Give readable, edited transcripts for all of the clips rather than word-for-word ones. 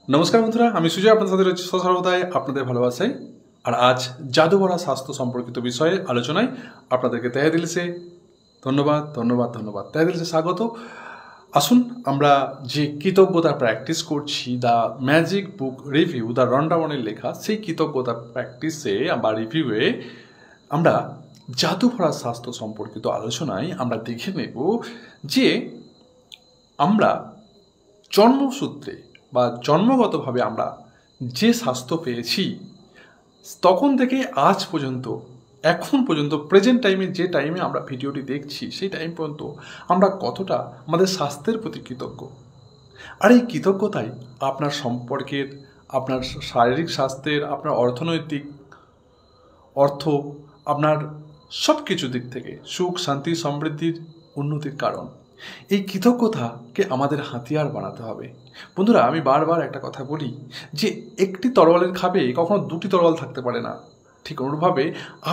नमस्कार बंधुरा आमी सुजय आपनादेर सर्वदाई आपनादेर भालोबासाय और आज जादू भरा स्वास्थ्य सम्पर्कित विषये आलोचनाय आपनादेरके तहे दिलसे धन्यवाद धन्यवाद धन्यवाद तहे दिलसे स्वागत। आसुन आमरा जे कृतज्ञता प्रैक्टिस करछि दा मैजिक बुक रिव्यू दा रंडावনের लेखा सेई कृतज्ञता प्रैक्टिसे बा रिव्यूए आमरा जादू भरा स्वास्थ्य सम्पर्कित आलोचनाय आमरा देखे नेब जे आमरा जन्मसूत्रे বা জন্মগতভাবে আমরা যে স্বাস্থ্য পেয়েছি তখন থেকে আজ পর্যন্ত এখন পর্যন্ত প্রেজেন্ট টাইমে যে টাইমে আমরা ভিডিওটি দেখছি সেই টাইম পর্যন্ত আমরা কতটা আমাদের স্বাস্থ্যের প্রতি কৃতজ্ঞ। আর এই কৃতজ্ঞতাই আপনার সম্পর্কের, আপনার শারীরিক স্বাস্থ্যের, আপনার অর্থনৈতিক অর্থ, আপনার সব কিছু দিক থেকে সুখ শান্তি সমৃদ্ধির উন্নতির কারণ। এই কৃতজ্ঞতাকে আমাদের হাতিয়ার বানাতে হবে। বন্ধুরা, আমি বারবার একটা কথা বলি যে একটি তরোয়ালের খাবে কখনো দুটি তরোয়াল থাকতে পারে না। ঠিক অনুরূপভাবে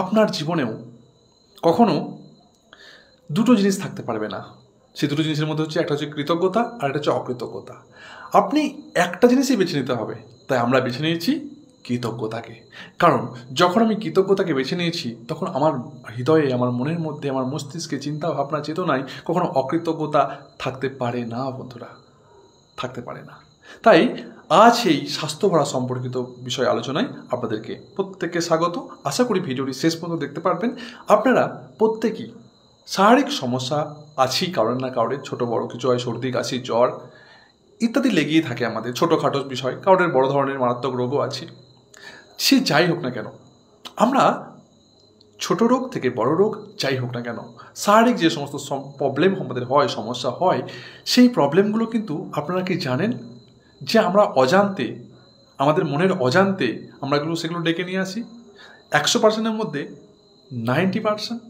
আপনার জীবনেও কখনো দুটো জিনিস থাকতে পারবে না। সেই দুটো জিনিসের মধ্যে হচ্ছে একটা হচ্ছে কৃতজ্ঞতা আর একটা হচ্ছে অকৃতজ্ঞতা। আপনি একটা জিনিসই বেছে নিতে হবে, তাই আমরা বেছে নিয়েছি কৃতজ্ঞতাকে। কারণ যখন আমি কৃতজ্ঞতাকে বেছে নিয়েছি তখন আমার হৃদয়ে, আমার মনের মধ্যে, আমার মস্তিষ্কে, চিন্তা ভাবনা চেতনায় কখনো অকৃতজ্ঞতা থাকতে পারে না বন্ধুরা, থাকতে পারে না। তাই আজ এই স্বাস্থ্যভরা সম্পর্কিত বিষয় আলোচনায় আপনাদেরকে প্রত্যেককে স্বাগত। আশা করি ভিডিওটি শেষ পর্যন্ত দেখতে পারবেন। আপনারা প্রত্যেকেই শারীরিক সমস্যা আছি কারোর না কারোর, ছোট বড় কিছু হয়, সর্দি কাশি জ্বর ইত্যাদি লেগেই থাকে আমাদের, ছোটোখাটো বিষয়, কারোর বড় ধরনের মারাত্মক রোগও আছে। সে যাই হোক না কেন, আমরা ছোট রোগ থেকে বড় রোগ যাই হোক না কেন, শারীরিক যে সমস্ত প্রবলেম আমাদের হয়, সমস্যা হয়, সেই প্রবলেমগুলো কিন্তু আপনারা কি জানেন যে আমরা অজান্তে, আমাদের মনের অজান্তে আমরা সেগুলো ডেকে নিয়ে আসি। 100%-এর মধ্যে 90%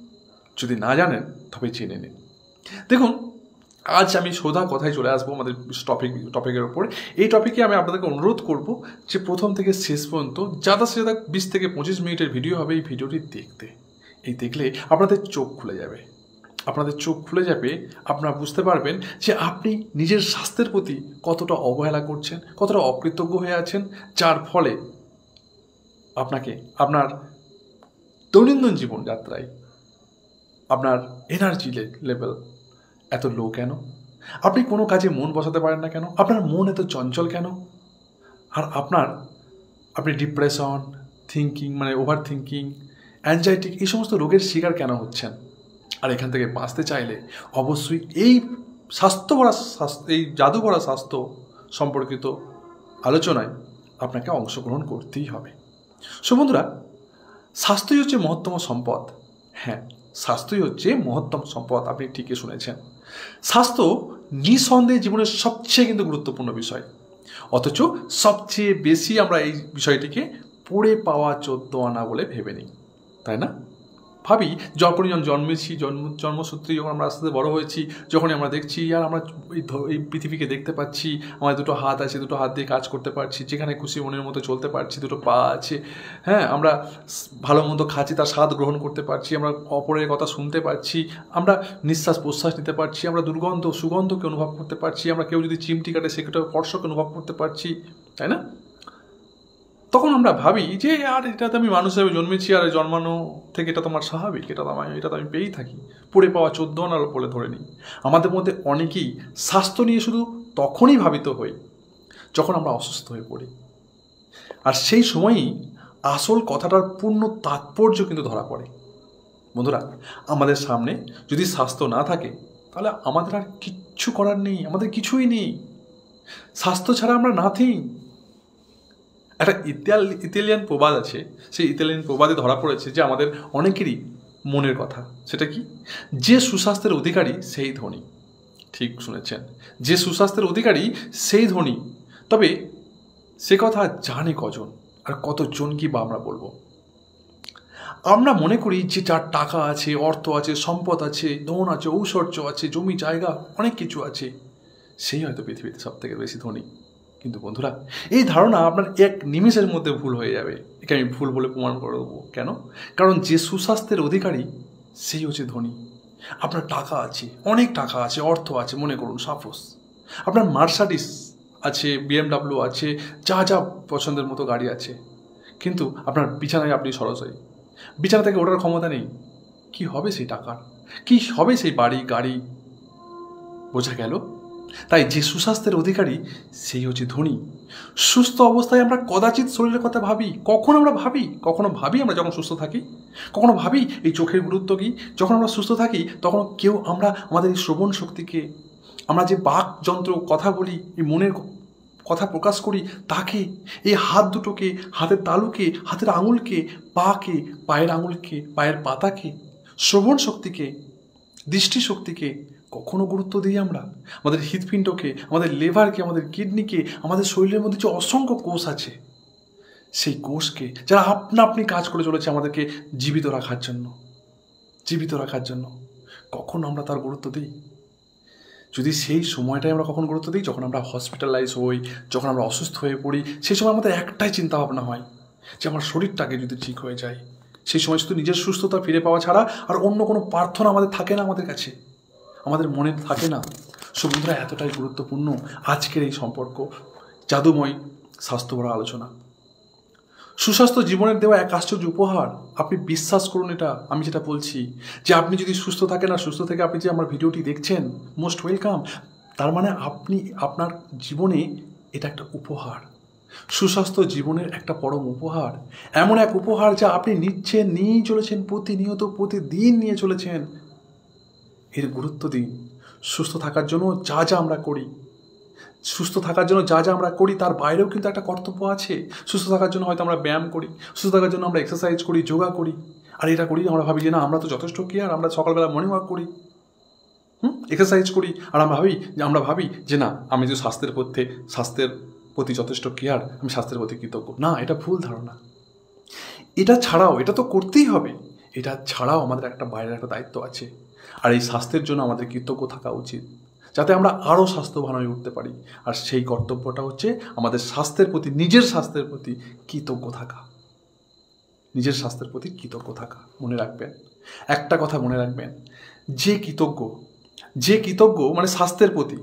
যদি না জানেন তবে জেনে নিন। দেখুন, আজ আমি সোজা কথায় চলে আসবো আমাদের টপিকের ওপর। এই টপিকে আমি আপনাদেরকে অনুরোধ করব যে প্রথম থেকে শেষ পর্যন্ত যাদা সে 20 থেকে 25 মিনিটের ভিডিও হবে এই ভিডিওটি দেখতে। এই দেখলে আপনাদের চোখ খুলে যাবে, আপনাদের চোখ খুলে যাবে, আপনারা বুঝতে পারবেন যে আপনি নিজের স্বাস্থ্যের প্রতি কতটা অবহেলা করছেন, কতটা অকৃতজ্ঞ হয়ে আছেন, যার ফলে আপনাকে আপনার দৈনন্দিন জীবনযাত্রায় আপনার এনার্জি লেভেল এত লো কেন, আপনি কোনো কাজে মন বসাতে পারেন না কেন, আপনার মন এত চঞ্চল কেন, আর আপনি ডিপ্রেশন, থিঙ্কিং মানে ওভার থিঙ্কিং, অ্যাংজাইটি এই সমস্ত রোগের শিকার কেন হচ্ছেন। আর এখান থেকে বাঁচতে চাইলে অবশ্যই এই এই জাদু ভরা স্বাস্থ্য সম্পর্কিত আলোচনায় আপনাকে অংশগ্রহণ করতেই হবে। সো বন্ধুরা, স্বাস্থ্যই হচ্ছে মহত্তম সম্পদ। হ্যাঁ, স্বাস্থ্যই হচ্ছে মহত্তম সম্পদ, আপনি ঠিকই শুনেছেন। স্বাস্থ্য নিঃসন্দেহে জীবনের সবচেয়ে কিন্তু গুরুত্বপূর্ণ বিষয়, অথচ সবচেয়ে বেশি আমরা এই বিষয়টিকে পড়ে পাওয়া 14 আনা বলে ভেবে নিই, তাই না? ভাবি যখনই জন্মেছি, জন্মসূত্রে যখন আমরা আস্তে আস্তে বড়ো হয়েছি, যখনই আমরা দেখছি আর আমরা এই পৃথিবীকে দেখতে পাচ্ছি, আমার দুটো হাত আছে, দুটো হাত দিয়ে কাজ করতে পারছি, যেখানে খুশি মনের মতো চলতে পারছি, দুটো পা আছে, হ্যাঁ, আমরা ভালো মন্দ খাচ্ছি, তার স্বাদ গ্রহণ করতে পারছি, আমরা অপরের কথা শুনতে পারছি, আমরা নিঃশ্বাস প্রশ্বাস নিতে পারছি, আমরা সুগন্ধকে অনুভব করতে পারছি, আমরা কেউ যদি চিমটি কাটে সেটা স্পর্শকে অনুভব করতে পারছি, তাই না? তখন আমরা ভাবি যে আর এটা তো আমি মানুষ হিসেবে জন্মেছি, আর জন্মানো থেকে এটা তো আমার স্বাভাবিক, এটা তো আমি পেয়েই থাকি, পড়ে পাওয়া 14 আনার বলে ধরে নিই। আমাদের মধ্যে অনেকেই স্বাস্থ্য নিয়ে শুধু তখনই ভাবিত হই যখন আমরা অসুস্থ হয়ে পড়ি, আর সেই সময়ই আসল কথাটার পূর্ণ তাৎপর্য কিন্তু ধরা পড়ে। বন্ধুরা, আমাদের সামনে যদি স্বাস্থ্য না থাকে তাহলে আমাদের আর কিচ্ছু করার নেই, আমাদের কিছুই নেই। স্বাস্থ্য ছাড়া আমরা নাথিং। একটা ইতালিয়ান প্রবাদ আছে, সেই ইতালিয়ান প্রবাদে ধরা পড়েছে যে আমাদের অনেকেরই মনের কথা। সেটা কি? যে সুস্বাস্থ্যের অধিকারী সেই ধনী। ঠিক শুনেছেন, যে সুস্বাস্থ্যের অধিকারী সেই ধনী। তবে সে কথা জানে কজন, আর কতজন কি বা আমরা বলবো? আমরা মনে করি যে যার টাকা আছে, অর্থ আছে, সম্পদ আছে, ধন আছে, ঐশ্বর্য আছে, জমি জায়গা অনেক কিছু আছে, সেই হয়তো পৃথিবীতে সব থেকে বেশি ধনী। কিন্তু বন্ধুরা, এই ধারণা আপনার এক নিমেষের মধ্যে ভুল হয়ে যাবে। একে আমি ভুল বলে প্রমাণ করে দেবো। কেন? কারণ যে সুস্বাস্থ্যের অধিকারী সেই হচ্ছে ধনী। আপনার টাকা আছে, অনেক টাকা আছে, অর্থ আছে, মনে করুন সাপোজ আপনার মার্সাডিস আছে, BMW আছে, যা যা পছন্দের মতো গাড়ি আছে, কিন্তু আপনার বিছানায় আপনি সরাসরি বিছানা থেকে ওঠার ক্ষমতা নেই। কি হবে সেই টাকার? কি হবে সেই বাড়ি গাড়ি? বোঝা গেল? তাই যে সুস্বাস্থ্যের অধিকারী সেই হচ্ছে ধনী। সুস্থ অবস্থায় আমরা কদাচিৎ শরীরের কথা ভাবি। কখনো ভাবি আমরা যখন সুস্থ থাকি, কখনো ভাবি এই চোখের গুরুত্ব কী। যখন আমরা সুস্থ থাকি তখন কেউ আমরা আমাদের এই শ্রবণ শক্তিকে, আমরা যে বাক যন্ত্র কথা বলি, এই মনের কথা প্রকাশ করি, তাকে, এই হাত দুটোকে, হাতের তালুকে, হাতের আঙুলকে, পাকে, পায়ের আঙুলকে, পায়ের পাতাকে, শ্রবণ শক্তিকে, দৃষ্টিশক্তিকে কখনো গুরুত্ব দিই আমরা? আমাদের হৃৎপিণ্ডকে, আমাদের লিভারকে, আমাদের কিডনিকে, আমাদের শরীরের মধ্যে যে অসংখ্য কোষ আছে, সেই কোষকে যারা আপনি কাজ করে চলেছে আমাদেরকে জীবিত রাখার জন্য কখন আমরা তার গুরুত্ব দিই? যদি সেই সময়টাই আমরা কখন গুরুত্ব দিই, যখন আমরা হসপিটালাইজ হই, যখন আমরা অসুস্থ হয়ে পড়ি, সেই সময় আমাদের একটাই চিন্তাভাবনা হয় যে আমার শরীরটাকে যদি ঠিক হয়ে যায়। সেই সময় শুধু নিজের সুস্থতা ফিরে পাওয়া ছাড়া আর অন্য কোনো প্রার্থনা আমাদের থাকে না, আমাদের কাছে, আমাদের মনে থাকে না। বন্ধুরা, এতটাই গুরুত্বপূর্ণ আজকের এই সম্পর্ক, জাদুময় স্বাস্থ্যভরা আলোচনা। সুস্বাস্থ্য জীবনের দেওয়া এক আশ্চর্য উপহার। আপনি বিশ্বাস করুন এটা, আমি যেটা বলছি, যে আপনি যদি সুস্থ থাকেন আর সুস্থ থেকে আপনি যে আমার ভিডিওটি দেখছেন, মোস্ট ওয়েলকাম। তার মানে আপনি আপনার জীবনে এটা একটা উপহার। সুস্বাস্থ্য জীবনের একটা পরম উপহার, এমন এক উপহার যা আপনি নিয়েই চলেছেন, প্রতিনিয়ত প্রতিদিন নিয়ে চলেছেন। এর গুরুত্ব দিন। সুস্থ থাকার জন্য যা আমরা করি তার বাইরেও কিন্তু একটা কর্তব্য আছে। সুস্থ থাকার জন্য হয়তো আমরা ব্যায়াম করি, সুস্থ থাকার জন্য আমরা এক্সারসাইজ করি, যোগা করি, আর এটা করি আমরা ভাবি যে না, আমরা তো যথেষ্ট কেয়ার, আমরা সকালবেলা মর্নিং ওয়াক করি, এক্সারসাইজ করি, আর আমরা ভাবি যে না, আমি যে স্বাস্থ্যের প্রতি যথেষ্ট কেয়ার, আমি স্বাস্থ্যের প্রতি কৃতজ্ঞ। না, এটা ভুল ধারণা। এটা ছাড়াও, এটা তো করতেই হবে, এটা ছাড়াও আমাদের একটা বাইরের একটা দায়িত্ব আছে। আর এই স্বাস্থ্যের জন্য আমাদের কৃতজ্ঞ থাকা উচিত, যাতে আমরা আরও স্বাস্থ্যবান হয়ে উঠতে পারি। আর সেই কর্তব্যটা হচ্ছে আমাদের নিজের স্বাস্থ্যের প্রতি কৃতজ্ঞ থাকা। মনে রাখবেন, একটা কথা মনে রাখবেন, যে কৃতজ্ঞ মানে স্বাস্থ্যের প্রতি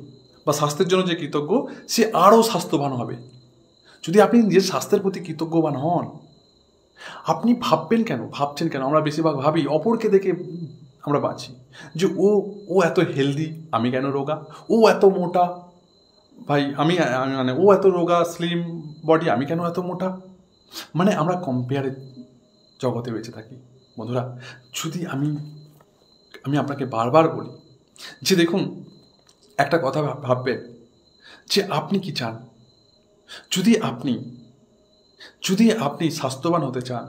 বা স্বাস্থ্যের জন্য যে কৃতজ্ঞ, সে আরও স্বাস্থ্যবান হবে। যদি আপনি নিজের স্বাস্থ্যের প্রতি কৃতজ্ঞবান হন, আপনি ভাবছেন কেন? আমরা বেশিরভাগ ভাবি অপরকে দেখে আমরা বাঁচি, যে ও এত হেলদি, আমি কেন রোগা? ও এত মোটা, ভাই আমি মানে ও এত রোগা, স্লিম বডি, আমি কেন এত মোটা? মানে আমরা কম্পেয়ারের জগতে বেঁচে থাকি। বন্ধুরা, যদি আমি আপনাকে বারবার বলি যে দেখুন, একটা কথা ভাববেন যে আপনি কি চান। যদি আপনি স্বাস্থ্যবান হতে চান,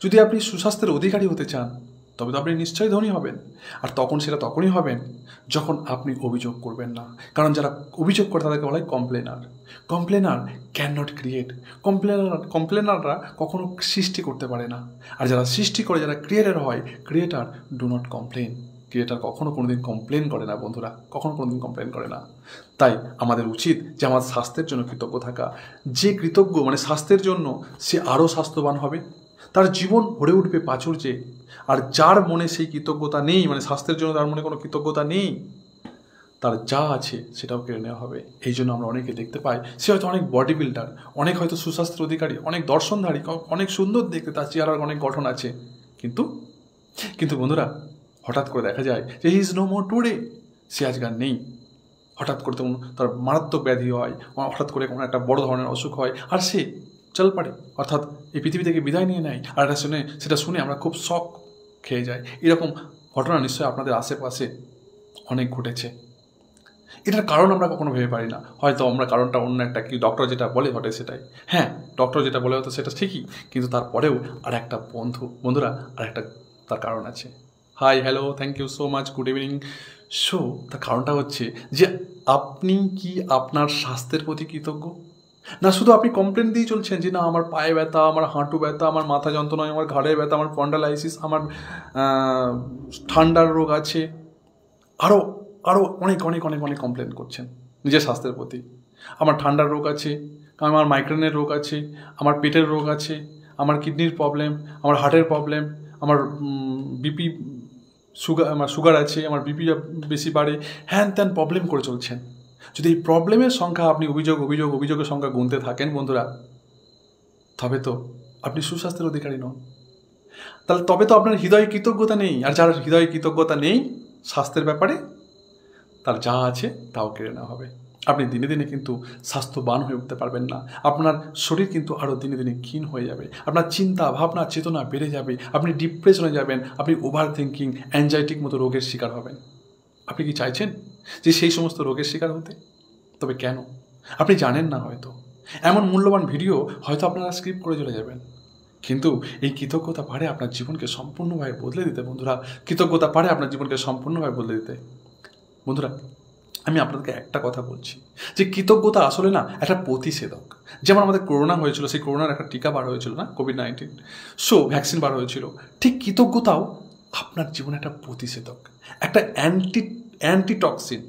যদি আপনি সুস্বাস্থ্যের অধিকারী হতে চান, তবে তো আপনি নিশ্চয়ই ধনী হবেন। আর সেটা তখনই হবেন যখন আপনি অভিযোগ করবেন না। কারণ যারা অভিযোগ করে তাদেরকে বলা হয় কমপ্লেনার ক্যান নট ক্রিয়েট। কমপ্লেনাররা কখনো সৃষ্টি করতে পারে না। আর যারা সৃষ্টি করে, যারা creator do not complain. Creator কখনো কোনোদিন কমপ্লেন করে না বন্ধুরা, কখনো কোনোদিন কমপ্লেন করে না। তাই আমাদের উচিত যে আমার স্বাস্থ্যের জন্য কৃতজ্ঞ থাকা। যে কৃতজ্ঞ মানে স্বাস্থ্যের জন্য, সে আরও স্বাস্থ্যবান হবে, তার জীবন ভরে উঠবে প্রাচুর্যে। আর যার মনে সেই কৃতজ্ঞতা নেই, মানে স্বাস্থ্যের জন্য তার মনে কোনো কৃতজ্ঞতা নেই, তার যা আছে সেটাও কেড়ে নেওয়া হবে। এই জন্য আমরা অনেকে দেখতে পাই, সে হয়তো অনেক বডি বিল্ডার, অনেক হয়তো সুস্বাস্থ্যের অধিকারী, অনেক দর্শনধারী, অনেক সুন্দর দেখতে, তার চেহারার অনেক গঠন আছে, কিন্তু বন্ধুরা, হঠাৎ করে দেখা যায় যে he is no more today, সে আজকে আর নেই। হঠাৎ করে তার মারাত্মক ব্যাধি হয়, হঠাৎ করে কোনো একটা বড় ধরনের অসুখ হয়, আর সে চল পারে, অর্থাৎ এই পৃথিবী থেকে বিদায় নিয়ে নেয়। আর সেটা শুনে আমরা খুব শক খেয়ে যাই। এরকম ঘটনা নিশ্চয়ই আপনাদের আশেপাশে অনেক ঘটেছে। এটার কারণ আমরা কখনো ভেবে পারি না। হয়তো আমরা কারণটা অন্য একটা, কি ডক্টর যেটা বলে ঘটে সেটাই। হ্যাঁ, ডক্টর যেটা বলে হয়তো সেটা ঠিকই, কিন্তু তারপরেও আর একটা বন্ধুরা আর একটা তার কারণ আছে। Hi, hello, thank you so much, good evening. তার কারণটা হচ্ছে যে আপনি কি আপনার স্বাস্থ্যের প্রতি কৃতজ্ঞ? না শুধু আপনি কমপ্লেন দিয়ে চলছেন যে না, আমার পায়ে ব্যথা, আমার হাঁটু ব্যথা, আমার মাথা যন্ত্রণা, আমার ঘাড়ের ব্যথা, আমার স্পন্ডালাইসিস, আমার ঠান্ডার রোগ আছে, আরও অনেক অনেক অনেক অনেক কমপ্লেন করছেন নিজের স্বাস্থ্যের প্রতি। আমার ঠান্ডার রোগ আছে, আমার মাইগ্রেনের রোগ আছে, আমার পেটের রোগ আছে, আমার কিডনির প্রবলেম, আমার হার্টের প্রবলেম, আমার সুগার আছে, আমার বিপি বেশি বাড়ে, হ্যান ত্যান প্রবলেম করে চলছেন। যদি এই প্রবলেমের সংখ্যা আপনি অভিযোগের সংখ্যা গুনতে থাকেন বন্ধুরা, তবে তো আপনি সুস্বাস্থ্যের অধিকারী নন। তাহলে তবে তো আপনার হৃদয়ে কৃতজ্ঞতা নেই। আর যার হৃদয়ে কৃতজ্ঞতা নেই স্বাস্থ্যের ব্যাপারে, তার যা আছে তাও কেড়ে নেওয়া হবে। আপনি দিনে দিনে কিন্তু স্বাস্থ্যবান হয়ে উঠতে পারবেন না। আপনার শরীর কিন্তু আরও দিনে দিনে ক্ষীণ হয়ে যাবে। আপনার চিন্তা ভাবনা চেতনা বেড়ে যাবে। আপনি ডিপ্রেশনে যাবেন। আপনি ওভার থিঙ্কিং, অ্যাংজাইটির মতো রোগের শিকার হবেন। আপনি কি চাইছেন যে সেই সমস্ত রোগের শিকার হতে? তবে কেন? আপনি জানেন না হয়তো। এমন মূল্যবান ভিডিও হয়তো আপনারা স্কিপ করে চলে যাবেন। কিন্তু এই কৃতজ্ঞতা পারে আপনার জীবনকে সম্পূর্ণভাবে বদলে দিতে বন্ধুরা। কৃতজ্ঞতা পারে আপনার জীবনকে সম্পূর্ণভাবে বদলে দিতে। বন্ধুরা, আমি আপনাদেরকে একটা কথা বলছি যে কৃতজ্ঞতা আসলে না একটা প্রতিষেধক। যেমন আমাদের করোনা হয়েছিল, সেই করোনার একটা টিকা বার হয়েছিল না, কোভিড-19, ভ্যাকসিন বার হয়েছিল। ঠিক কৃতজ্ঞতাও আপনার জীবনে একটা প্রতিষেধক, একটা অ্যান্টিটক্সিন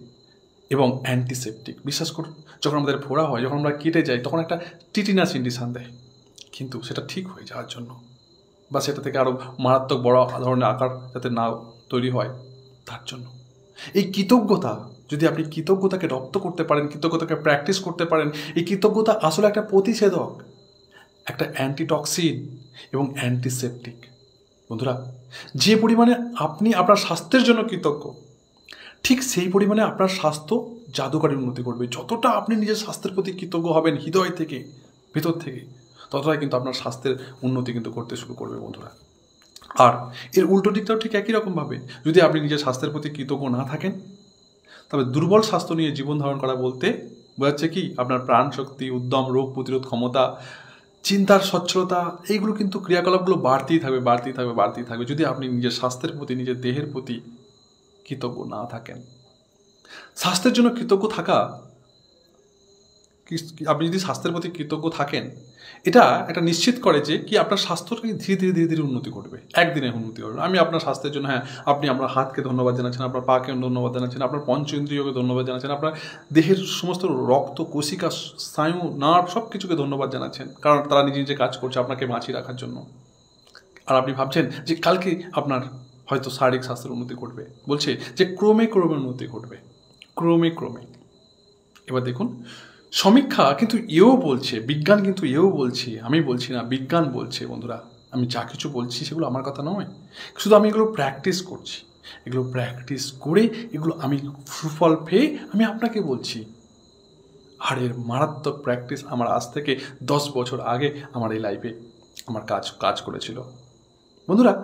এবং অ্যান্টিসেপটিক। বিশ্বাস করুন, যখন আমাদের ফোড়া হয়, যখন আমরা কেটে যাই, তখন একটা টিটিনাস ইনজেকশন দেয়, কিন্তু সেটা ঠিক হয়ে যাওয়ার জন্য, বা সেটা থেকে আরও মারাত্মক বড় ধরনের আকার যাতে না তৈরি হয় তার জন্য। এই কৃতজ্ঞতা, যদি আপনি কৃতজ্ঞতাকে রপ্ত করতে পারেন, কৃতজ্ঞতাকে প্র্যাকটিস করতে পারেন, এই কৃতজ্ঞতা আসলে একটা প্রতিষেধক, একটা অ্যান্টিটক্সিন এবং অ্যান্টিসেপটিক। বন্ধুরা, যে পরিমাণে আপনি আপনার স্বাস্থ্যের জন্য কৃতজ্ঞ, ঠিক সেই পরিমাণে আপনার স্বাস্থ্য জাদুকরী উন্নতি করবে। যতটা আপনি নিজের স্বাস্থ্যের প্রতি কৃতজ্ঞ হবেন হৃদয় থেকে, ভেতর থেকে, ততটাই কিন্তু আপনার স্বাস্থ্যের উন্নতি কিন্তু করতে শুরু করবে বন্ধুরা। আর এর উল্টো দিকটাও ঠিক একই রকমভাবে, যদি আপনি নিজের স্বাস্থ্যের প্রতি কৃতজ্ঞ না থাকেন, তবে দুর্বল স্বাস্থ্য নিয়ে জীবন ধারণ করা বলতে বোঝাচ্ছে কি, আপনার প্রাণ শক্তি, উদ্যম, রোগ প্রতিরোধ ক্ষমতা, চিন্তার স্বচ্ছলতা, এইগুলো কিন্তু ক্রিয়াকলাপগুলো বাড়তেই থাকবে যদি আপনি নিজের স্বাস্থ্যের প্রতি, নিজের দেহের প্রতি কৃতজ্ঞ না থাকেন। স্বাস্থ্যের জন্য কৃতজ্ঞ থাকা, আপনি যদি স্বাস্থ্যের প্রতি কৃতজ্ঞ থাকেন, এটা একটা নিশ্চিত করে যে কি আপনার স্বাস্থ্যকে ধীরে ধীরে উন্নতি করবে, একদিনে উন্নতি করবে। আমি আপনার স্বাস্থ্যের জন্য, হ্যাঁ, আপনি আপনার হাতকে ধন্যবাদ জানাচ্ছেন, আপনার পাকে ধন্যবাদ জানাচ্ছেন, আপনার পঞ্চ ইন্দ্রিয়কে ধন্যবাদ জানাচ্ছেন, আপনার দেহের সমস্ত রক্ত, কোশিকা, স্নায়ু, নার্ভ সব কিছুকে ধন্যবাদ জানাচ্ছেন, কারণ তারা নিজে কাজ করছে আপনাকে বাঁচিয়ে রাখার জন্য। আর আপনি ভাবছেন যে কালকে আপনার হয়তো শারীরিক স্বাস্থ্যের উন্নতি ঘটবে, বলছে যে ক্রমে উন্নতি ঘটবে, ক্রমে। এবার দেখুন, সমীক্ষা কিন্তু এও বলছে, বিজ্ঞান কিন্তু এও বলছে, আমি বলছি না, বিজ্ঞান বলছে বন্ধুরা। আমি যা কিছু বলছি সেগুলো আমার কথা নয়, শুধু আমি এগুলো প্র্যাকটিস করছি। এগুলো প্র্যাকটিস করে এগুলো আমি সুফল পেয়ে আমি আপনাকে বলছি। আর এর মারাত্মক প্র্যাকটিস আমার আজ থেকে 10 বছর আগে আমার এই লাইফে আমার কাজ করেছিল বন্ধুরা।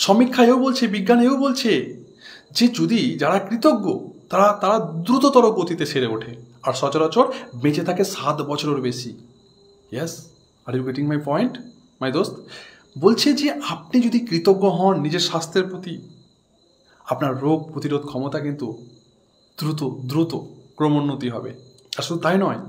সমীক্ষা এও বলছে, বিজ্ঞান এও বলছে যে যদি যারা কৃতজ্ঞ তারা দ্রুততর গতিতে সেরে ওঠে আর সচরাচর বেঁচে থাকে 7 বছরের বেশি। Yes, are you getting my point my দোস্ত? বলছে যে আপনি যদি কৃতজ্ঞ হন নিজের স্বাস্থ্যের প্রতি, আপনার রোগ প্রতিরোধ ক্ষমতা কিন্তু দ্রুত ক্রমোন্নতি হবে। আর শুধু তাই নয়,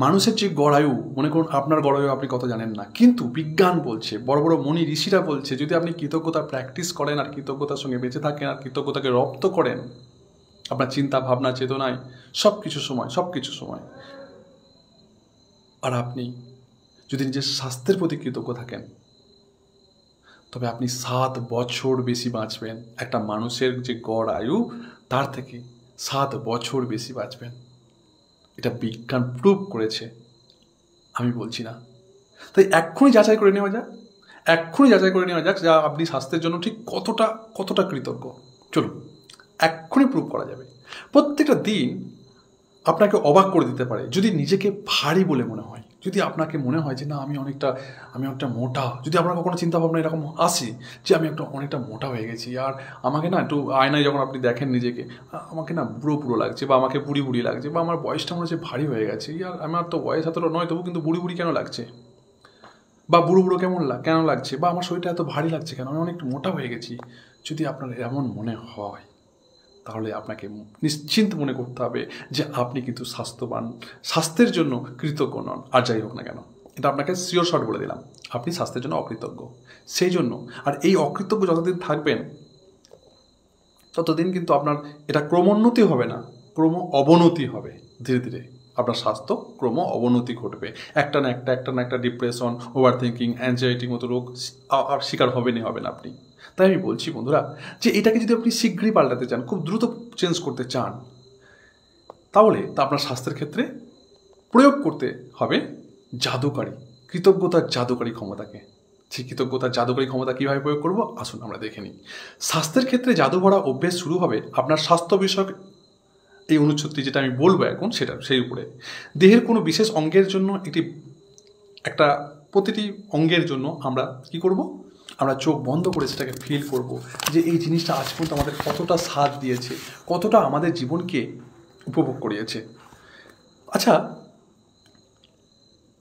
মানুষের যে গড় আয়ু, মনে করুন আপনার গড় আয়ু আপনি কত জানেন না, কিন্তু বিজ্ঞান বলছে, বড় বড় মনি ঋষিরা বলছে, যদি আপনি কৃতজ্ঞতা প্র্যাকটিস করেন আর কৃতজ্ঞতার সঙ্গে বেঁচে থাকেন আর কৃতজ্ঞতাকে রপ্ত করেন আপনার চিন্তা ভাবনা চেতনায় সব কিছু সময়, আর আপনি যদি নিজের স্বাস্থ্যের প্রতি কৃতজ্ঞ থাকেন, তবে আপনি 7 বছর বেশি বাঁচবেন। একটা মানুষের যে গড় আয়ু তার থেকে 7 বছর বেশি বাঁচবেন। এটা বিজ্ঞান প্রুভ করেছে, আমি বলছি না। তাই এক্ষুনি যাচাই করে নেওয়া যাক যা আপনি স্বাস্থ্যের জন্য ঠিক কতটা কৃতজ্ঞ। চলুন এক্ষুনি প্রুভ করা যাবে। প্রত্যেকটা দিন আপনাকে অবাক করে দিতে পারে যদি নিজেকে ভারী বলে মনে হয়, যদি আপনাকে মনে হয় যে না আমি অনেকটা মোটা, যদি আপনার কখনো চিন্তা ভাবনা এরকম আসে যে আমি অনেকটা মোটা হয়ে গেছি, আর আমাকে না একটু আয়নায় যখন আপনি দেখেন নিজেকে, আমাকে না বুড়ো লাগছে, বা আমাকে বুড়ি লাগছে, বা আমার বয়সটা মনে হচ্ছে ভারী হয়ে গেছে, আর আমার তো বয়স এতটা নয় তবু কিন্তু বুড়ি কেন লাগছে, বা বুড়ো কেন লাগছে, বা আমার শরীরটা এত ভারী লাগছে কেন, আমি অনেক মোটা হয়ে গেছি। যদি আপনার এমন মনে হয়, তাহলে আপনাকে নিশ্চিন্ত মনে করতে হবে যে আপনি কিন্তু স্বাস্থ্যের জন্য কৃতজ্ঞ নন। আর যাই হোক না কেন, এটা আপনাকে শিওর শট বলে দিলাম, আপনি স্বাস্থ্যের জন্য অকৃতজ্ঞ। সেই জন্য আর এই অকৃতজ্ঞ যতদিন থাকবেন ততদিন কিন্তু আপনার এটা ক্রমোন্নতি হবে না, ক্রম অবনতি হবে। ধীরে ধীরে আপনার স্বাস্থ্য ক্রম অবনতি ঘটবে। একটা না একটা ডিপ্রেশন, ওভার থিঙ্কিং, অ্যাংজাইটির মতো রোগ আর শিকার হবেন আপনি। তাই আমি বলছি বন্ধুরা যে এটাকে যদি আপনি শীঘ্রই পাল্টাতে চান, খুব দ্রুত চেঞ্জ করতে চান, তাহলে তা আপনার স্বাস্থ্যের ক্ষেত্রে প্রয়োগ করতে হবে জাদুকারী, কৃতজ্ঞতার জাদুকারী ক্ষমতাকে। সেই কৃতজ্ঞতার জাদুকারী ক্ষমতা কীভাবে প্রয়োগ করব আসুন আমরা দেখে নিই। স্বাস্থ্যের ক্ষেত্রে জাদু ভরা অভ্যেস শুরু হবে আপনার স্বাস্থ্য বিষয়ক এই অনুচ্ছেদটি যেটা আমি বলবো এখন সেটা সেই উপরে। দেহের কোনো বিশেষ অঙ্গের জন্য একটা প্রতিটি অঙ্গের জন্য আমরা কি করব, আমরা চোখ বন্ধ করে সেটাকে ফিল করব যে এই জিনিসটা আজ পর্যন্ত আমাদের কতটা স্বাদ দিয়েছে, কতটা আমাদের জীবনকে উপভোগ করিয়েছে। আচ্ছা,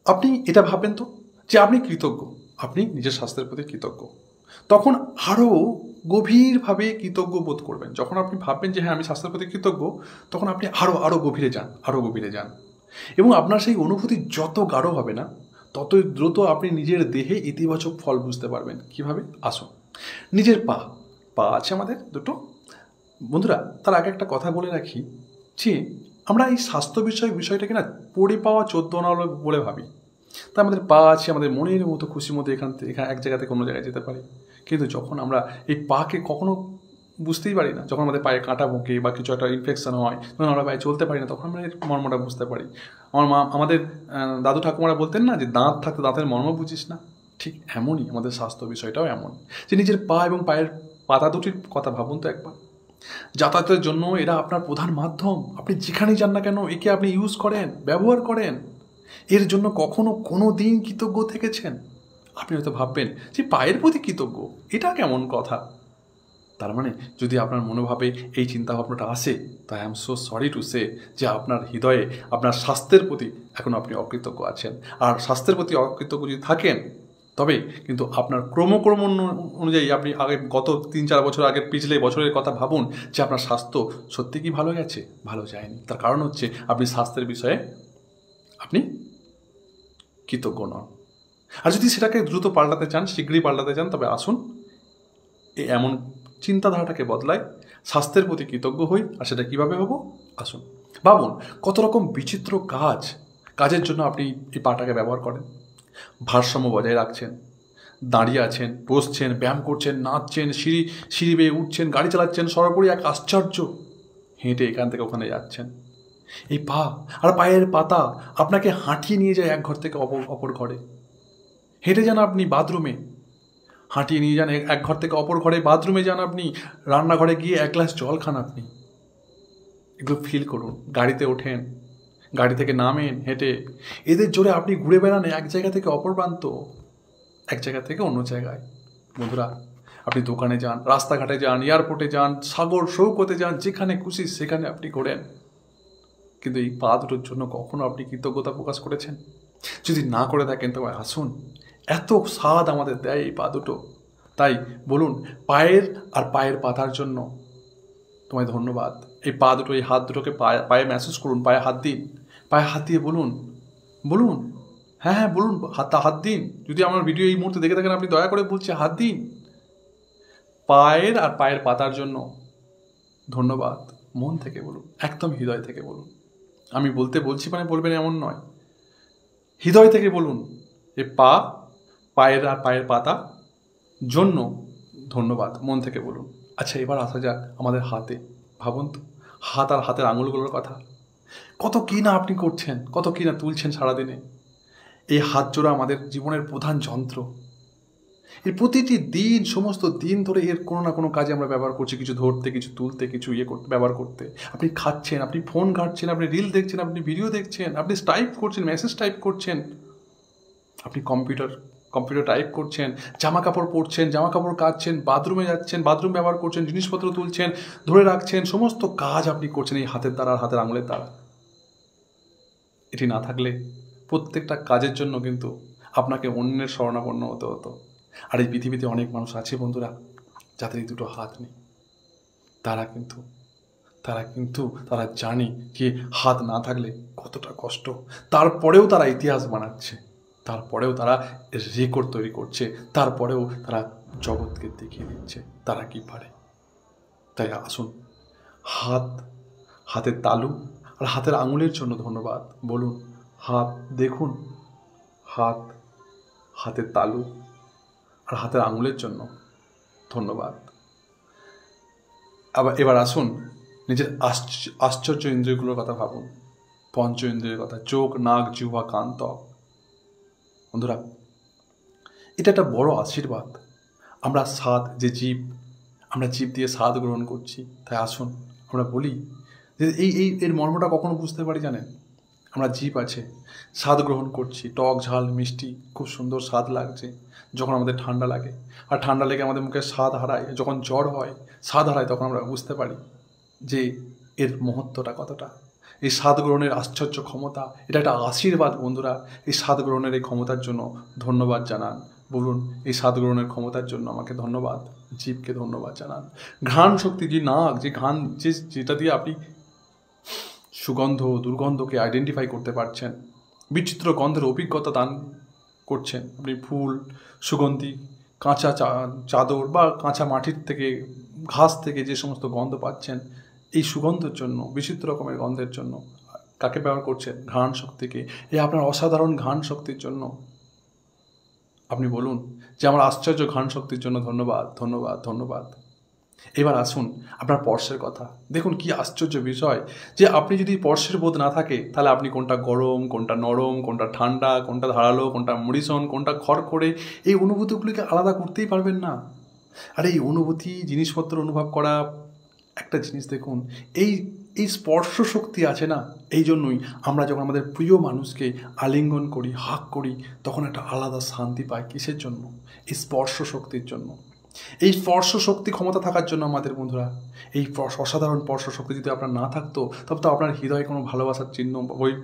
আপনি এটা ভাববেন তো যে আপনি কৃতজ্ঞ, আপনি নিজের স্বাস্থ্যের প্রতি কৃতজ্ঞ, তখন আরও গভীরভাবে কৃতজ্ঞ বোধ করবেন। যখন আপনি ভাববেন যে হ্যাঁ আমি স্বাস্থ্যের প্রতি কৃতজ্ঞ, তখন আপনি আরও গভীরে যান, আরও গভীরে যান, এবং আপনার সেই অনুভূতি যত গাঢ় হবে না, ততই দ্রুত আপনি নিজের দেহে ইতিবাচক ফল বুঝতে পারবেন। কিভাবে আসুন। নিজের পা আছে আমাদের দুটো। বন্ধুরা, তার আগে একটা কথা বলে রাখি যে আমরা এই স্বাস্থ্য বিষয়টাকে না পড়ে পাওয়া 14 আনা বলে ভাবি। তা আমাদের পা আছে, আমাদের মনের মতো খুশির মতো এখানে এক জায়গা থেকে অন্য জায়গায় যেতে পারি। কিন্তু যখন আমরা এই পাকে কখনো বুঝতেই পারি না, যখন আমাদের পায়ে কাঁটা ভোঁকে বা কিছু একটা ইনফেকশন হয়, যখন আমরা পায়ে চলতে পারি না, তখন আমরা এর মর্মটা বুঝতে পারি। আমাদের দাদু ঠাকুমারা বলতেন না যে দাঁত থাকতে দাঁতের মর্ম বুঝিস না, ঠিক এমনই আমাদের স্বাস্থ্য বিষয়টাও এমন যে নিজের পা এবং পায়ের পাতা দুটির কথা ভাবুন তো একবার। যাতায়াতের জন্য এরা আপনার প্রধান মাধ্যম। আপনি যেখানেই যান না কেন একে আপনি ইউজ করেন, ব্যবহার করেন। এর জন্য কখনো কোনো দিন কৃতজ্ঞ থেকেছেন? আপনি হয়তো ভাববেন যে পায়ের প্রতি কৃতজ্ঞ, এটা কেমন কথা? তার মানে যদি আপনার মনোভাবে এই চিন্তাভাবনাটা আসে, তাই I am so sorry to say যে আপনার হৃদয়ে আপনার স্বাস্থ্যের প্রতি এখন আপনি অকৃতজ্ঞ আছেন। আর স্বাস্থ্যের প্রতি অকৃতজ্ঞ যদি থাকেন, তবে কিন্তু আপনার ক্রম অনুযায়ী আপনি আগে গত 3-4 বছর আগের পিছলে বছরের কথা ভাবুন যে আপনার স্বাস্থ্য সত্যি কি ভালো গেছে? ভালো যায়নি। তার কারণ হচ্ছে আপনি স্বাস্থ্যের বিষয়ে আপনি কৃতজ্ঞ নন। আর যদি সেটাকে দ্রুত পাল্টাতে চান, শীঘ্রই পাল্টাতে চান, তবে আসুন এমন চিন্তাধারাটাকে বদলায়, স্বাস্থ্যের প্রতি কৃতজ্ঞ হই। আর সেটা কীভাবে হবো আসুন ভাবুন। কত রকম বিচিত্র কাজের জন্য আপনি এই পাটাকে ব্যবহার করেন। ভারসাম্য বজায় রাখছেন, দাঁড়িয়ে আছেন, বসছেন, ব্যায়াম করছেন, নাচছেন, সিঁড়ি বেয়ে উঠছেন, গাড়ি চালাচ্ছেন, সর্বোপরি এক আশ্চর্য হেঁটে এখান থেকে ওখানে যাচ্ছেন। এই পা আর পায়ের পাতা আপনাকে হাঁটিয়ে নিয়ে যায় এক ঘর থেকে অপর ঘরে। হেঁটে যান আপনি বাথরুমে, হাঁটিয়ে নিয়ে যান এক ঘর থেকে অপর ঘরে, বাথরুমে যান আপনি, রান্নাঘরে গিয়ে 1 গ্লাস জল খান আপনি। এগুলো ফিল করুন। গাড়িতে ওঠেন, গাড়ি থেকে নামেন হেঁটে, এদের জোরে আপনি ঘুরে বেড়ান এক জায়গা থেকে অপর প্রান্ত, এক জায়গা থেকে অন্য জায়গায়। বন্ধুরা, আপনি দোকানে যান, রাস্তাঘাটে যান, এয়ারপোর্টে যান, সাগর সৈকতে যান, যেখানে খুশি সেখানে আপনি ঘোরেন। কিন্তু এই পা দুটোর জন্য কখনো আপনি কৃতজ্ঞতা প্রকাশ করেছেন? যদি না করে থাকেন তবে আসুন, এত স্বাদ আমাদের দেয় এই পা দুটো। তাই বলুন, পায়ের আর পায়ের পাতার জন্য তোমায় ধন্যবাদ। এই পা দুটো, এই হাত দুটোকে পায়ে ম্যাসেজ করুন, পায়ে হাত দিন, পায়ে হাত দিয়ে বলুন হ্যাঁ বলুন, হাত দিন। যদি আমার ভিডিও এই মুহূর্তে দেখে থাকেন, আপনি দয়া করে বলছি হাত দিন। পায়ের আর পায়ের পাতার জন্য ধন্যবাদ। মন থেকে বলুন, একদম হৃদয় থেকে বলুন। আমি বলছি মানে বলবেন এমন নয়, হৃদয় থেকে বলুন যে পায়ের আর পায়ের পাতা জন্য ধন্যবাদ, মন থেকে বলুন। আচ্ছা, এবার আসা যাক আমাদের হাতে। ভাবুন তো, হাত আর হাতের আঙুলগুলোর কথা। কত কী না আপনি করছেন, কত কী না তুলছেন সারাদিনে। এই হাত জোড়া আমাদের জীবনের প্রধান যন্ত্র। এর প্রতিটি দিন, সমস্ত দিন ধরে এর কোনো না কোনো কাজে আমরা ব্যবহার করছি, কিছু ধরতে, কিছু তুলতে, কিছু ব্যবহার করতে। আপনি খাচ্ছেন, আপনি ফোন ঘাঁটছেন, আপনি রিল দেখছেন, আপনি ভিডিও দেখছেন, আপনি টাইপ করছেন, মেসেজ টাইপ করছেন, আপনি কম্পিউটার টাইপ করছেন, জামা কাপড় পরছেন, জামা কাপড় কাচ্ছেন, বাথরুমে যাচ্ছেন, বাথরুম ব্যবহার করছেন, জিনিসপত্র তুলছেন, ধরে রাখছেন, সমস্ত কাজ আপনি করছেন এই হাতের দ্বারা আর হাতের আঙুলের দ্বারা। এটি না থাকলে প্রত্যেকটা কাজের জন্য কিন্তু আপনাকে অন্যের শরণাপন্ন হতে হতো। আর এই পৃথিবীতে অনেক মানুষ আছে বন্ধুরা, যাদের এই দুটো হাত নেই। তারা জানে যে হাত না থাকলে কতটা কষ্ট। তারপরেও তারা ইতিহাস বানাচ্ছে, তারপরেও তারা রেকর্ড তৈরি করছে, তারপরেও তারা জগৎকে দেখিয়ে দিচ্ছে তারা কি পারে। তাই আসুন, হাতের তালু আর হাতের আঙুলের জন্য ধন্যবাদ বলুন। হাত দেখুন, হাতের তালু আর হাতের আঙুলের জন্য ধন্যবাদ। এবার আসুন নিজের আশ্চর্য ইন্দ্রিয়গুলোর কথা ভাবুন, পঞ্চ ইন্দ্রিয়ের কথা, চোখ, নাক, জিহ্বা, কান, ত্বক। বন্ধুরা, এটা একটা বড় আশীর্বাদ। আমরা স্বাদ, যে জীব, আমরা জীব দিয়ে স্বাদ গ্রহণ করছি। তাই আসুন আমরা বলি যে এর মর্মটা কখনো বুঝতে পারি জানেন? আমরা জীব আছে, স্বাদ গ্রহণ করছি, টক, ঝাল, মিষ্টি, খুব সুন্দর স্বাদ লাগছে। যখন আমাদের ঠান্ডা লাগে, আর ঠান্ডা লেগে আমাদের মুখে স্বাদ হারায়, যখন জ্বর হয়, স্বাদ হারায়, তখন আমরা বুঝতে পারি যে এর মহত্বটা কতটা। এই স্বাদ গ্রহণের আশ্চর্য ক্ষমতা, এটা একটা আশীর্বাদ। বন্ধুরা, এই স্বাদ গ্রহণের এই ক্ষমতার জন্য ধন্যবাদ জানান। বলুন, এই স্বাদ গ্রহণের ক্ষমতার জন্য আমাকে ধন্যবাদ। জীবকে ধন্যবাদ জানান। ঘ্রাণ শক্তি, যে নাক, যে ঘ্রাণ, যেটা দিয়ে আপনি সুগন্ধ দুর্গন্ধকে আইডেন্টিফাই করতে পারছেন, বিচিত্র গন্ধের অভিজ্ঞতা দান করছেন। আপনি ফুল, সুগন্ধি, কাঁচা চাদর বা কাঁচা মাটির থেকে, ঘাস থেকে যে সমস্ত গন্ধ পাচ্ছেন, এই সুগন্ধের জন্য, বিচিত্র রকমের গন্ধের জন্য কাকে ব্যবহার করছেন? ঘ্রাণ শক্তিকে। এই আপনার অসাধারণ ঘ্রাণ শক্তির জন্য আপনি বলুন যে আমার আশ্চর্য ঘ্রাণ শক্তির জন্য ধন্যবাদ, ধন্যবাদ, ধন্যবাদ। এবার আসুন আপনার স্পর্শের কথা। দেখুন কি আশ্চর্য বিষয়, যে আপনি যদি স্পর্শের বোধ না থাকে, তাহলে আপনি কোনটা গরম, কোনটা নরম, কোনটা ঠান্ডা, কোনটা ধারালো, কোনটা মরিসন, কোনটা খড়খড়ে, এই অনুভূতিগুলিকে আলাদা করতেই পারবেন না। আর এই অনুভূতি, জিনিসপত্র অনুভব করা, একটা জিনিস দেখুন, এই এই স্পর্শ শক্তি আছে না, এই জন্যই আমরা যখন আমাদের প্রিয় মানুষকে আলিঙ্গন করি, হাক করি, তখন একটা আলাদা শান্তি পাই। কিসের জন্য? এই স্পর্শ শক্তির জন্য। এই স্পর্শ শক্তি ক্ষমতা থাকার জন্য আমাদের বন্ধুরা, এই অসাধারণ স্পর্শ শক্তি যদি আপনার না থাকতো, তবে তো আপনার হৃদয়ে কোনো ভালোবাসার চিহ্ন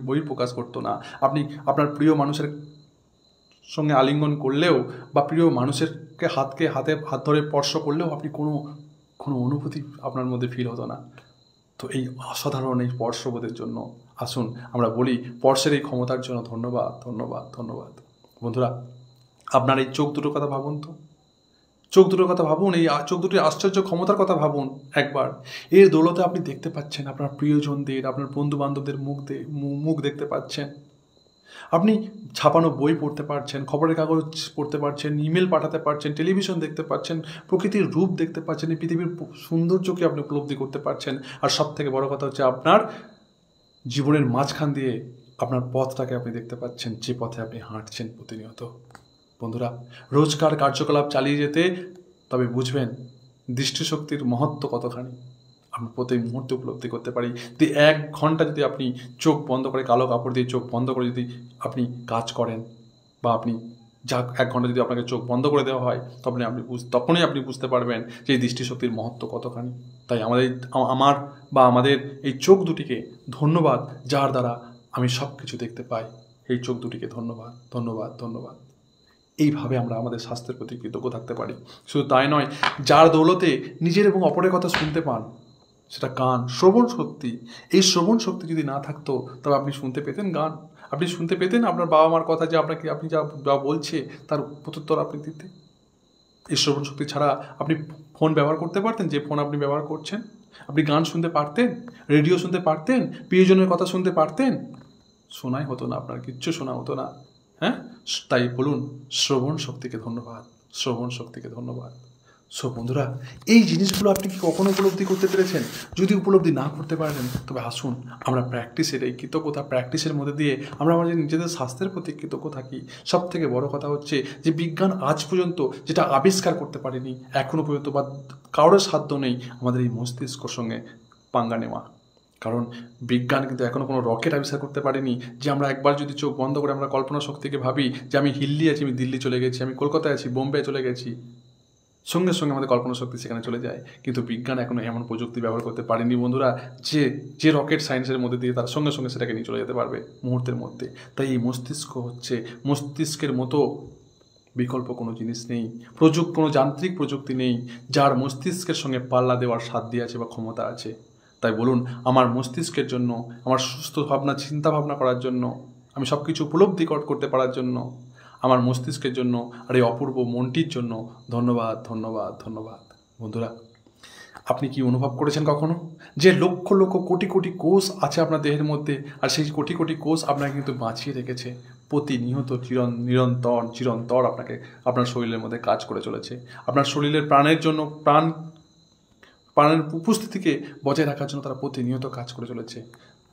বহিঃপ্রকাশ করতো না। আপনি আপনার প্রিয় মানুষের সঙ্গে আলিঙ্গন করলেও, বা প্রিয় মানুষেরকে হাত ধরে স্পর্শ করলেও আপনি কোনো অনুভূতি আপনার মধ্যে ফিল হতো না। তো এই অসাধারণ এই স্পর্শবোধের জন্য আসুন আমরা বলি, স্পর্শের এই ক্ষমতার জন্য ধন্যবাদ, ধন্যবাদ, ধন্যবাদ। বন্ধুরা, আপনার এই চোখ দুটোর কথা ভাবুন তো, চোখ দুটোর কথা ভাবুন, এই চোখ দুটির আশ্চর্য ক্ষমতার কথা ভাবুন একবার। এর দৌলতে আপনি দেখতে পাচ্ছেন আপনার প্রিয়জনদের, আপনার বন্ধু বান্ধবদের মুখ দেখতে পাচ্ছেন। আপনি ছাপানো বই পড়তে পারছেন, খবরের কাগজ পড়তে পারছেন, ইমেল পাঠাতে পারছেন, টেলিভিশন দেখতে পাচ্ছেন, প্রকৃতির রূপ দেখতে পাচ্ছেন, এই পৃথিবীর সৌন্দর্যকে আপনি উপলব্ধি করতে পারছেন। আর সব থেকে বড় কথা হচ্ছে, আপনার জীবনের মাঝখান দিয়ে আপনার পথটাকে আপনি দেখতে পাচ্ছেন, যে পথে আপনি হাঁটছেন প্রতিনিয়ত। বন্ধুরা, রোজকার কার্যকলাপ চালিয়ে যেতে তবে বুঝবেন দৃষ্টিশক্তির মহত্ব কতখানি আমরা প্রতি মুহূর্তে উপলব্ধি করতে পারি। যদি 1 ঘন্টা যদি আপনি চোখ বন্ধ করে, কালো কাপড় দিয়ে চোখ বন্ধ করে যদি আপনি কাজ করেন, বা আপনি 1 ঘন্টা যদি আপনাকে চোখ বন্ধ করে দেওয়া হয়, তখনই আপনি বুঝতে পারবেন যে এই দৃষ্টিশক্তির মহত্ব কতখানি। তাই আমাদের এই চোখ দুটিকে ধন্যবাদ, যার দ্বারা আমি সব কিছু দেখতে পাই। এই চোখ দুটিকে ধন্যবাদ, ধন্যবাদ, ধন্যবাদ। এইভাবে আমরা আমাদের স্বাস্থ্যের প্রতি কৃতজ্ঞ থাকতে পারি। শুধু তাই নয়, যার দৌলতে নিজের এবং অপরের কথা শুনতে পান, সেটা কান, শ্রবণ শক্তি। এই শ্রবণ শক্তি যদি না থাকতো, তবে আপনি শুনতে পেতেন গান, আপনি শুনতে পেতেন আপনার বাবা মার কথা, যে আপনি যা বলছে তার প্রত্যুত্তর আপনি দিতে। এই শ্রবণ শক্তি ছাড়া আপনি ফোন ব্যবহার করতে পারতেন, যে ফোন আপনি ব্যবহার করছেন? আপনি গান শুনতে পারতেন, রেডিও শুনতে পারতেন, প্রিয়জনের কথা শুনতে পারতেন? শোনাই হতো না, আপনার কিচ্ছু শোনা হতো না। হ্যাঁ, তাই বলুন, শ্রবণ শক্তিকে ধন্যবাদ, শ্রবণ শক্তিকে ধন্যবাদ। বন্ধুরা, এই জিনিসগুলো আপনি কি কখনো উপলব্ধি করতে পেরেছেন? যদি উপলব্ধি না করতে পারেন, তবে আসুন আমরা এই কৃতজ্ঞতা প্র্যাকটিসের মধ্যে দিয়ে আমরা আমাদের নিজেদের স্বাস্থ্যের প্রতি কৃতজ্ঞ থাকি। সব থেকে বড় কথা হচ্ছে যে বিজ্ঞান আজ পর্যন্ত যেটা আবিষ্কার করতে পারেনি এখনো পর্যন্ত, বা কারোর সাধ্য নেই আমাদের এই মস্তিষ্কর সঙ্গে পাঙ্গা নেওয়া। কারণ বিজ্ঞান কিন্তু এখনও কোনো রকেট আবিষ্কার করতে পারেনি, যে আমরা একবার যদি চোখ বন্ধ করে আমরা কল্পনা শক্তিকে ভাবি যে আমি হিল্লি আছি, আমি দিল্লি চলে গেছি, আমি কলকাতায় আছি, বোম্বে চলে গেছি, সঙ্গে সঙ্গে আমাদের কল্পনা শক্তি সেখানে চলে যায়। কিন্তু বিজ্ঞান এখনও এমন প্রযুক্তি ব্যবহার করতে পারেনি বন্ধুরা, যে রকেট সায়েন্সের মধ্যে দিয়ে তার সঙ্গে সঙ্গে সেটাকে নিয়ে চলে যেতে পারবে মুহূর্তের মধ্যে। তাই এই মস্তিষ্কের মতো বিকল্প কোনো জিনিস নেই, কোনো যান্ত্রিক প্রযুক্তি নেই যার মস্তিষ্কের সঙ্গে পাল্লা দেওয়ার সাধ্য আছে বা ক্ষমতা আছে। তাই বলুন, আমার মস্তিষ্কের জন্য, আমার সুস্থ চিন্তা ভাবনা করার জন্য, আমি সব কিছু উপলব্ধি করতে পারার জন্য, আমার মস্তিষ্কের জন্য আর এই অপূর্ব মনটির জন্য ধন্যবাদ, ধন্যবাদ, ধন্যবাদ। বন্ধুরা, আপনি কি অনুভব করেছেন কখনো যে লক্ষ লক্ষ কোটি কোটি কোষ আছে আপনার দেহের মধ্যে, আর সেই কোটি কোটি কোষ আপনাকে কিন্তু বাঁচিয়ে রেখেছে, প্রতিনিয়ত চিরন্তর আপনার শরীরের মধ্যে কাজ করে চলেছে। আপনার শরীরের প্রাণের উপস্থিতিকে বজায় রাখার জন্য তারা প্রতিনিয়ত কাজ করে চলেছে।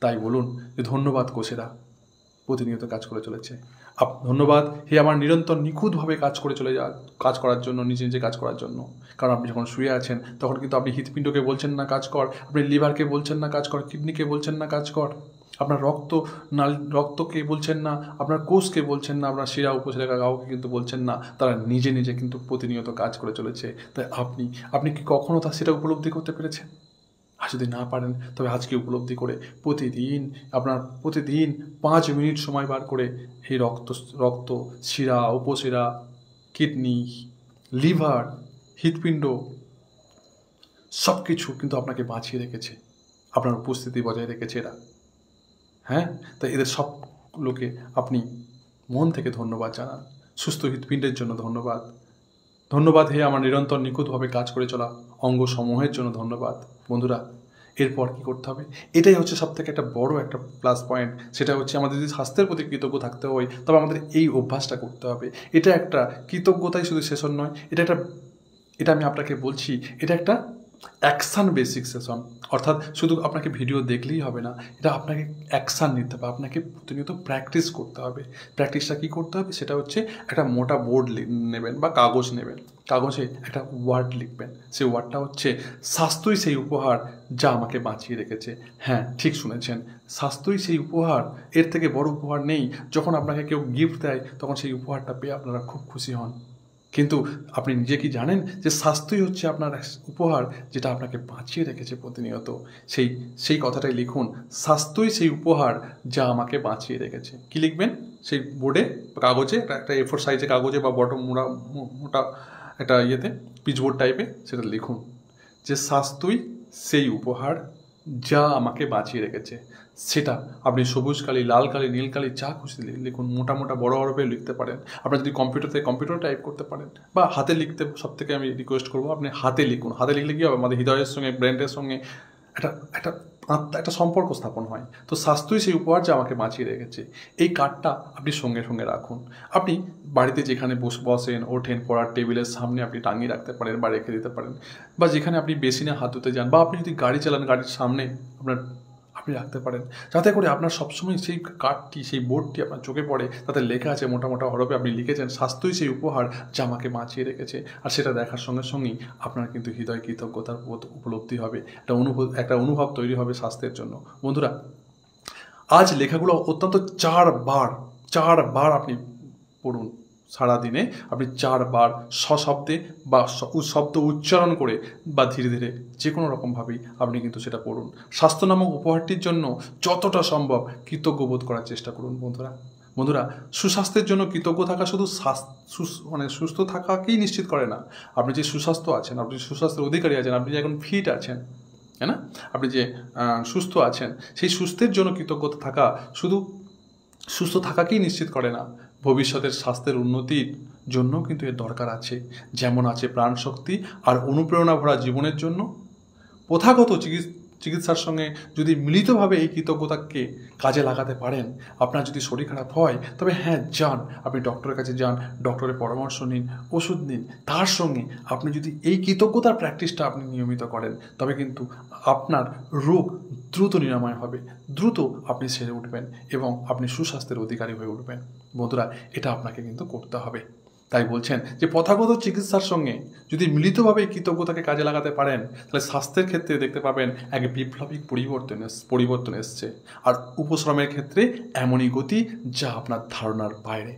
তাই বলুন যে ধন্যবাদ কোষেরা, প্রতিনিয়ত কাজ করে চলেছে। ধন্যবাদ হে আমার নিরন্তর নিখুঁতভাবে কাজ করে কাজ করার জন্য, নিজে নিজে কাজ করার জন্য। কারণ আপনি যখন শুয়ে আছেন তখন কিন্তু আপনি হৃৎপিণ্ডকে বলছেন না কাজ কর, আপনি লিভারকে বলছেন না কাজ কর, কিডনিকে বলছেন না কাজ কর, আপনার রক্তকে বলছেন না, আপনার কোষকে বলছেন না, আপনার শিরা উপশিরা কাউকে কিন্তু বলছেন না, তারা নিজে নিজে কিন্তু প্রতিনিয়ত কাজ করে চলেছে। তাই আপনি কি কখনো সেটা উপলব্ধি করতে পেরেছেন? আর যদি না পারেন তবে আজকে উপলব্ধি করে প্রতিদিন 5 মিনিট সময় বার করে এই রক্ত শিরা উপশিরা কিডনি লিভার হৃৎপিণ্ড সব কিছু কিন্তু আপনাকে বাঁচিয়ে রেখেছে, আপনার উপস্থিতি বজায় রেখেছে এরা। হ্যাঁ, তাই এদের সবগুলোকে আপনি মন থেকে ধন্যবাদ জানান। সুস্থ হৃৎপিণ্ডের জন্য ধন্যবাদ হে আমার নিরন্তর নিখুঁতভাবে কাজ করে চলা অঙ্গসমূহের জন্য ধন্যবাদ। বন্ধুরা, এরপর কি করতে হবে? এটাই হচ্ছে সবথেকে একটা বড় একটা প্লাস পয়েন্ট। সেটা হচ্ছে আমাদের যদি স্বাস্থ্যের প্রতি কৃতজ্ঞ থাকতে হয় তবে আমাদের এই অভ্যাসটা করতে হবে। এটা একটা কৃতজ্ঞতাই শুধু সেশন নয়, এটা আমি আপনাকে বলছি, এটা একটা অ্যাকশান বেসিক সেশন। অর্থাৎ শুধু আপনাকে ভিডিও দেখলেই হবে না, এটা আপনাকে অ্যাকশান নিতে হবে, আপনাকে প্রতিনিয়ত প্র্যাকটিস করতে হবে। প্র্যাকটিসটা কী করতে হবে? সেটা হচ্ছে একটা মোটা বোর্ড নেবেন বা কাগজ নেবেন, কাগজে একটা ওয়ার্ড লিখবেন। সেই ওয়ার্ডটা হচ্ছে স্বাস্থ্যই সেই উপহার যা আমাকে বাঁচিয়ে রেখেছে। হ্যাঁ, ঠিক শুনেছেন, স্বাস্থ্যই সেই উপহার। এর থেকে বড় উপহার নেই। যখন আপনাকে কেউ গিফট দেয় তখন সেই উপহারটা পেয়ে আপনারা খুব খুশি হন, কিন্তু আপনি নিজে কি জানেন যে স্বাস্থ্যই হচ্ছে আপনার উপহার যেটা আপনাকে বাঁচিয়ে রেখেছে প্রতিনিয়ত? সেই কথাটাই লিখুন, স্বাস্থ্যই সেই উপহার যা আমাকে বাঁচিয়ে রেখেছে। কি লিখবেন? সেই বোর্ডে কাগজে, একটা A4 সাইজে কাগজে বা বটম মোটা একটা ইয়েতে পিচবোর্ড টাইপে সেটা লিখুন যে স্বাস্থ্যই সেই উপহার যা আমাকে বাঁচিয়ে রেখেছে। সেটা আপনি সবুজ কালি, লাল কালি, নীল কালি, যা খুশি লিখুন। মোটা বড় হরফে লিখতে পারেন। আপনার যদি কম্পিউটার টাইপ করতে পারেন বা হাতে লিখতে, সব থেকে আমি রিকোয়েস্ট করবো আপনি হাতে লিখুন। হাতে লিখলে কী হবে? আমাদের হৃদয়ের সঙ্গে ব্রেনের সঙ্গে একটা সম্পর্ক স্থাপন হয়। তো স্বাস্থ্যই সেই উপহার যা আমাকে বাঁচিয়ে রেখেছে, এই কার্ডটা আপনি সঙ্গে সঙ্গে রাখুন। আপনি বাড়িতে যেখানে বসেন ওঠেন, পড়ার টেবিলের সামনে আপনি টাঙিয়ে রাখতে পারেন বা রেখে দিতে পারেন, বা যেখানে আপনি বেসিনে হাত ধুতে যান, বা আপনি যদি গাড়ি চালান গাড়ির সামনে আপনি রাখতে পারেন, যাতে করে আপনার সবসময় সেই কার্ডটি, সেই বোর্ডটি আপনার চোখে পড়ে, তাতে লেখা আছে মোটা হরফে, আপনি লিখেছেন স্বাস্থ্যই সেই উপহার যা আমাকে বাঁচিয়ে রেখেছে। আর সেটা দেখার সঙ্গে সঙ্গেই আপনার কিন্তু হৃদয় কৃতজ্ঞতার উপলব্ধি হবে, একটা অনুভব তৈরি হবে স্বাস্থ্যের জন্য। বন্ধুরা, আজ লেখাগুলো অত্যন্ত 4 বার আপনি পড়ুন। সারাদিনে আপনি 4 বার সশব্দে বা শব্দ উচ্চারণ করে বা ধীরে ধীরে যে কোনো রকমভাবেই আপনি কিন্তু সেটা পড়ুন। স্বাস্থ্য নামক উপহারটির জন্য যতটা সম্ভব কৃতজ্ঞ বোধ করার চেষ্টা করুন। বন্ধুরা, সুস্বাস্থ্যের জন্য কৃতজ্ঞ থাকা শুধু সুস্থ থাকাকেই নিশ্চিত করে না। আপনি যে সুস্বাস্থ্য আছেন, আপনি সুস্বাস্থ্যের অধিকারী আছেন, আপনি যে এখন ফিট আছেন, তাই না, আপনি যে সুস্থ আছেন, সেই সুস্থের জন্য কৃতজ্ঞতা থাকা শুধু সুস্থ থাকাকেই নিশ্চিত করে না, ভবিষ্যতের স্বাস্থ্যের উন্নতির জন্য কিন্তু এর দরকার আছে। যেমন আছে প্রাণশক্তি আর অনুপ্রেরণা ভরা জীবনের জন্য প্রথাগত চিকিৎসার সঙ্গে যদি মিলিতভাবে এই কৃতজ্ঞতাকে কাজে লাগাতে পারেন, আপনার যদি শরীর খারাপ হয় তবে হ্যাঁ যান, আপনি ডক্টরের কাছে যান, ডক্টরের পরামর্শ নিন, ওষুধ নিন। তার সঙ্গে আপনি যদি এই কৃতজ্ঞতার প্র্যাকটিসটা আপনি নিয়মিত করেন তবে কিন্তু আপনার রোগ দ্রুত নিরাময় হবে, দ্রুত আপনি সেরে উঠবেন এবং আপনি সুস্বাস্থ্যের অধিকারী হয়ে উঠবেন। বন্ধুরা, এটা আপনাকে কিন্তু করতে হবে। তাই বলছেন যে প্রথাগত চিকিৎসার সঙ্গে যদি মিলিতভাবে কৃতজ্ঞতাকে কাজে লাগাতে পারেন তাহলে স্বাস্থ্যের ক্ষেত্রে দেখতে পাবেন এক বিপ্লবিক পরিবর্তন এসছে। আর উপশ্রমের ক্ষেত্রে এমনই গতি যা আপনার ধারণার বাইরে।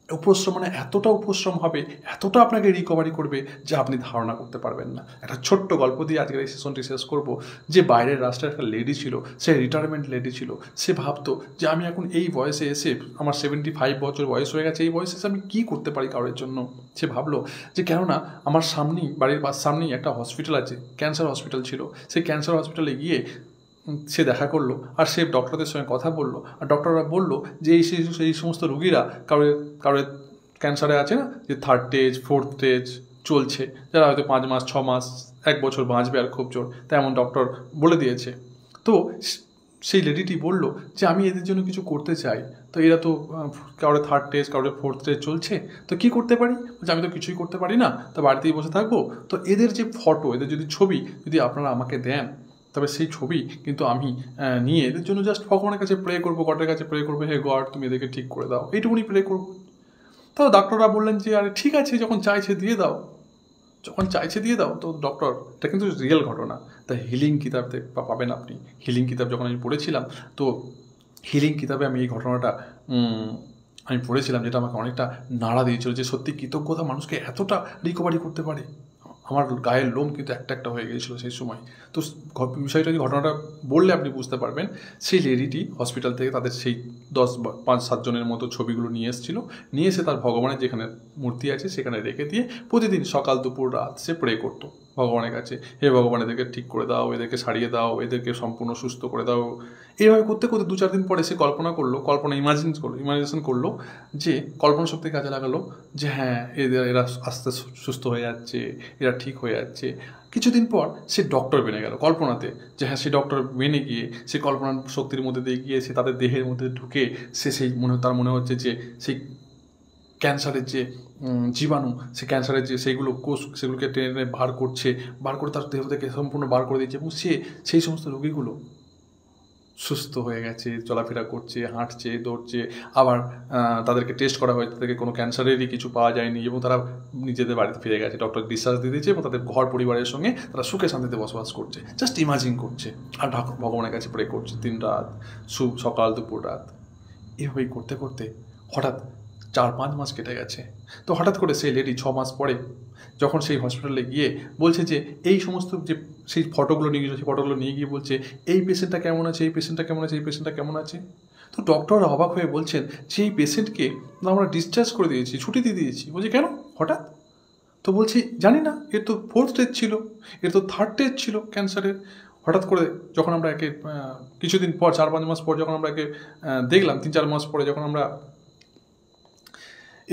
উপশ্রম মানে এতটা উপশ্রম হবে, এতটা আপনাকে রিকভারি করবে যা আপনি ধারণা করতে পারবেন না। একটা ছোট্ট গল্প দিয়ে আজকের এই সেশনটি শেষ করব। যে বাইরের রাষ্ট্রের একটা লেডি ছিল, সে রিটায়ারমেন্ট লেডি ছিল। সে ভাবতো যে আমি এখন এই বয়সে এসে, আমার 75 বছর বয়স হয়ে গেছে, এই বয়সে এসে আমি কী করতে পারি কারোর জন্য। সে ভাবলো যে কেননা আমার বাড়ির সামনেই একটা হসপিটাল আছে, ক্যান্সার হসপিটাল ছিল। সেই ক্যান্সার হসপিটালে গিয়ে সে দেখা করলো আর সে ডক্টরদের সঙ্গে কথা বললো। আর ডক্টররা বললো যে এই সমস্ত রুগীরা কারোর ক্যান্সারে আছে না, যে 3rd স্টেজ 4th স্টেজ চলছে, যারা হয়তো 5 মাস 6 মাস 1 বছর বাঁচবে আর খুব জোর, তেমন ডক্টর বলে দিয়েছে। তো সেই লেডিটি বলল যে আমি এদের জন্য কিছু করতে চাই, তো এরা তো কারোর 3rd টেস্ট কারোর 4th টেস্ট চলছে, তো কী করতে পারি? বলছে আমি তো কিছুই করতে পারি না, তো বাড়িতেই বসে থাকবো। তো এদের যে ফটো, এদের যদি ছবি যদি আপনারা আমাকে দেন, তবে সেই ছবি কিন্তু আমি নিয়ে এদের জন্য জাস্ট ভগবানের কাছে প্রে করবো, গডের কাছে প্রে করবো, হে গড তুমি এদেরকে ঠিক করে দাও, এইটুকুনি প্রে করবো। তো ডাক্তাররা বললেন যে আরে ঠিক আছে, যখন চাইছে দিয়ে দাও, যখন চাইছে দিয়ে দাও। তো ডক্টর, এটা কিন্তু রিয়েল ঘটনা, তা হিলিং কিতাব পাবেন আপনি। হিলিং কিতাব যখন আমি পড়েছিলাম, তো হিলিং কিতাবে আমি এই ঘটনাটা আমি পড়েছিলাম, যেটা আমাকে অনেকটা নাড়া দিয়েছিল, যে সত্যি কৃতজ্ঞতা মানুষকে এতটা রিকভারি করতে পারে। আমার গায়ের লোম কিন্তু একটা একটা হয়ে গিয়েছিলো সেই সময়। তো বিষয়টা, ঘটনাটা বললে আপনি বুঝতে পারবেন। সেই লেডিটি হসপিটাল থেকে তাদের সেই 5-7 জনের মতো ছবিগুলো নিয়ে এসেছিলো, নিয়ে এসে তার ভগবানের যেখানে মূর্তি আছে সেখানে রেখে দিয়ে প্রতিদিন সকাল দুপুর রাত সে প্রে করতো ভগবানের কাছে, হে ভগবান এদেরকে ঠিক করে দাও, এদেরকে সারিয়ে দাও, এদেরকে সম্পূর্ণ সুস্থ করে দাও। এইভাবে করতে করতে 2-4 দিন পরে সে ইমাজিনেশন করলো, যে কল্পনা শক্তি কাজে লাগালো, যে হ্যাঁ এরা আস্তে সুস্থ হয়ে যাচ্ছে, এরা ঠিক হয়ে যাচ্ছে। কিছুদিন পর সে ডক্টর বেনে গেল কল্পনাতে, যে হ্যাঁ সে ডক্টর বেনে গিয়ে সে কল্পনার শক্তির মধ্যে দিয়ে গিয়ে সে তাদের দেহের মধ্যে ঢুকে সে তার মনে হচ্ছে যে সেই ক্যান্সারের যে জীবাণু, সে ক্যান্সারের যে সেইগুলো কোষ, সেগুলোকে টেনে বার করে তার দেহ থেকে সম্পূর্ণ বার করে দিচ্ছে, এবং সেই সমস্ত রোগীগুলো সুস্থ হয়ে গেছে, চলাফেরা করছে, হাঁটছে, দৌড়ছে। আবার তাদেরকে টেস্ট করা হয়, তাদেরকে কোনো ক্যান্সারেরই কিছু পাওয়া যায়নি, এবং তারা নিজেদের বাড়িতে ফিরে গেছে, ডক্টর ডিসচার্জ দিয়ে দিয়েছে, এবং তাদের ঘর পরিবারের সঙ্গে তারা সুখে শান্তিতে বসবাস করছে। জাস্ট ইমাজিন করছে আর ভগবানের কাছে প্রে করছে দিন রাত, সকাল দুপুর রাত। এভাবেই করতে করতে হঠাৎ 4-5 মাস কেটে গেছে। তো হঠাৎ করে সেই লেডি 6 মাস পরে যখন সেই হসপিটালে গিয়ে বলছে যে এই সমস্ত যে সেই ফটোগুলো নিয়ে গিয়েছিল, সেই ফটোগুলো নিয়ে গিয়ে বলছে এই পেশেন্টটা কেমন আছে, এই পেশেন্টটা কেমন আছে, এই পেশেন্টটা কেমন আছে। তো ডক্টররা অবাক হয়ে বলছেন যে এই পেশেন্টকে আমরা ডিসচার্জ করে দিয়েছি, ছুটি দিয়ে দিয়েছি। বলছে কেন হঠাৎ? তো বলছি জানি না, এর তো 4th স্টেজ ছিল, এর তো 3rd স্টেজ ছিল ক্যান্সারের। হঠাৎ করে যখন আমরা একে কিছুদিন পর 4-5 মাস পর যখন আমরা একে দেখলাম, 3-4 মাস পরে যখন আমরা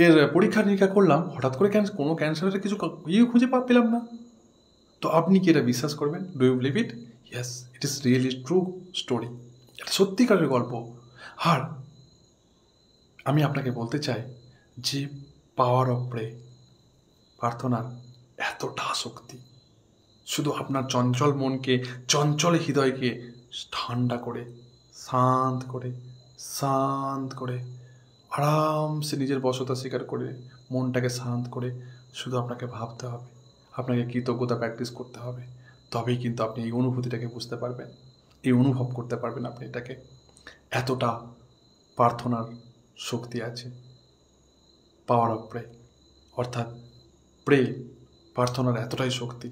এর পরীক্ষা নিরীক্ষা করলাম, হঠাৎ করে কোনো ক্যান্সারের কিছু খুঁজে পেলাম না। তো আপনি কি এটা বিশ্বাস করবেন? Do you believe it? Yes, it is really true story. এটা সত্যিকারের গল্প। আর আমি আপনাকে বলতে চাই যে পাওয়ার অফ প্রে, প্রার্থনার এতটা শক্তি, শুধু আপনার চঞ্চল মনকে, চঞ্চল হৃদয়কে ঠান্ডা করে, শান্ত করে আরামসে নিজের বশতা স্বীকার করে, মনটাকে শান্ত করে শুধু আপনাকে ভাবতে হবে, আপনাকে কৃতজ্ঞতা প্র্যাকটিস করতে হবে। তবেই কিন্তু আপনি এই অনুভূতিটাকে বুঝতে পারবেন, এই অনুভব করতে পারবেন আপনি এটাকে। এতটা প্রার্থনার শক্তি আছে, পাওয়ার অফ প্রে, অর্থাৎ প্রে, প্রার্থনার এতটাই শক্তি।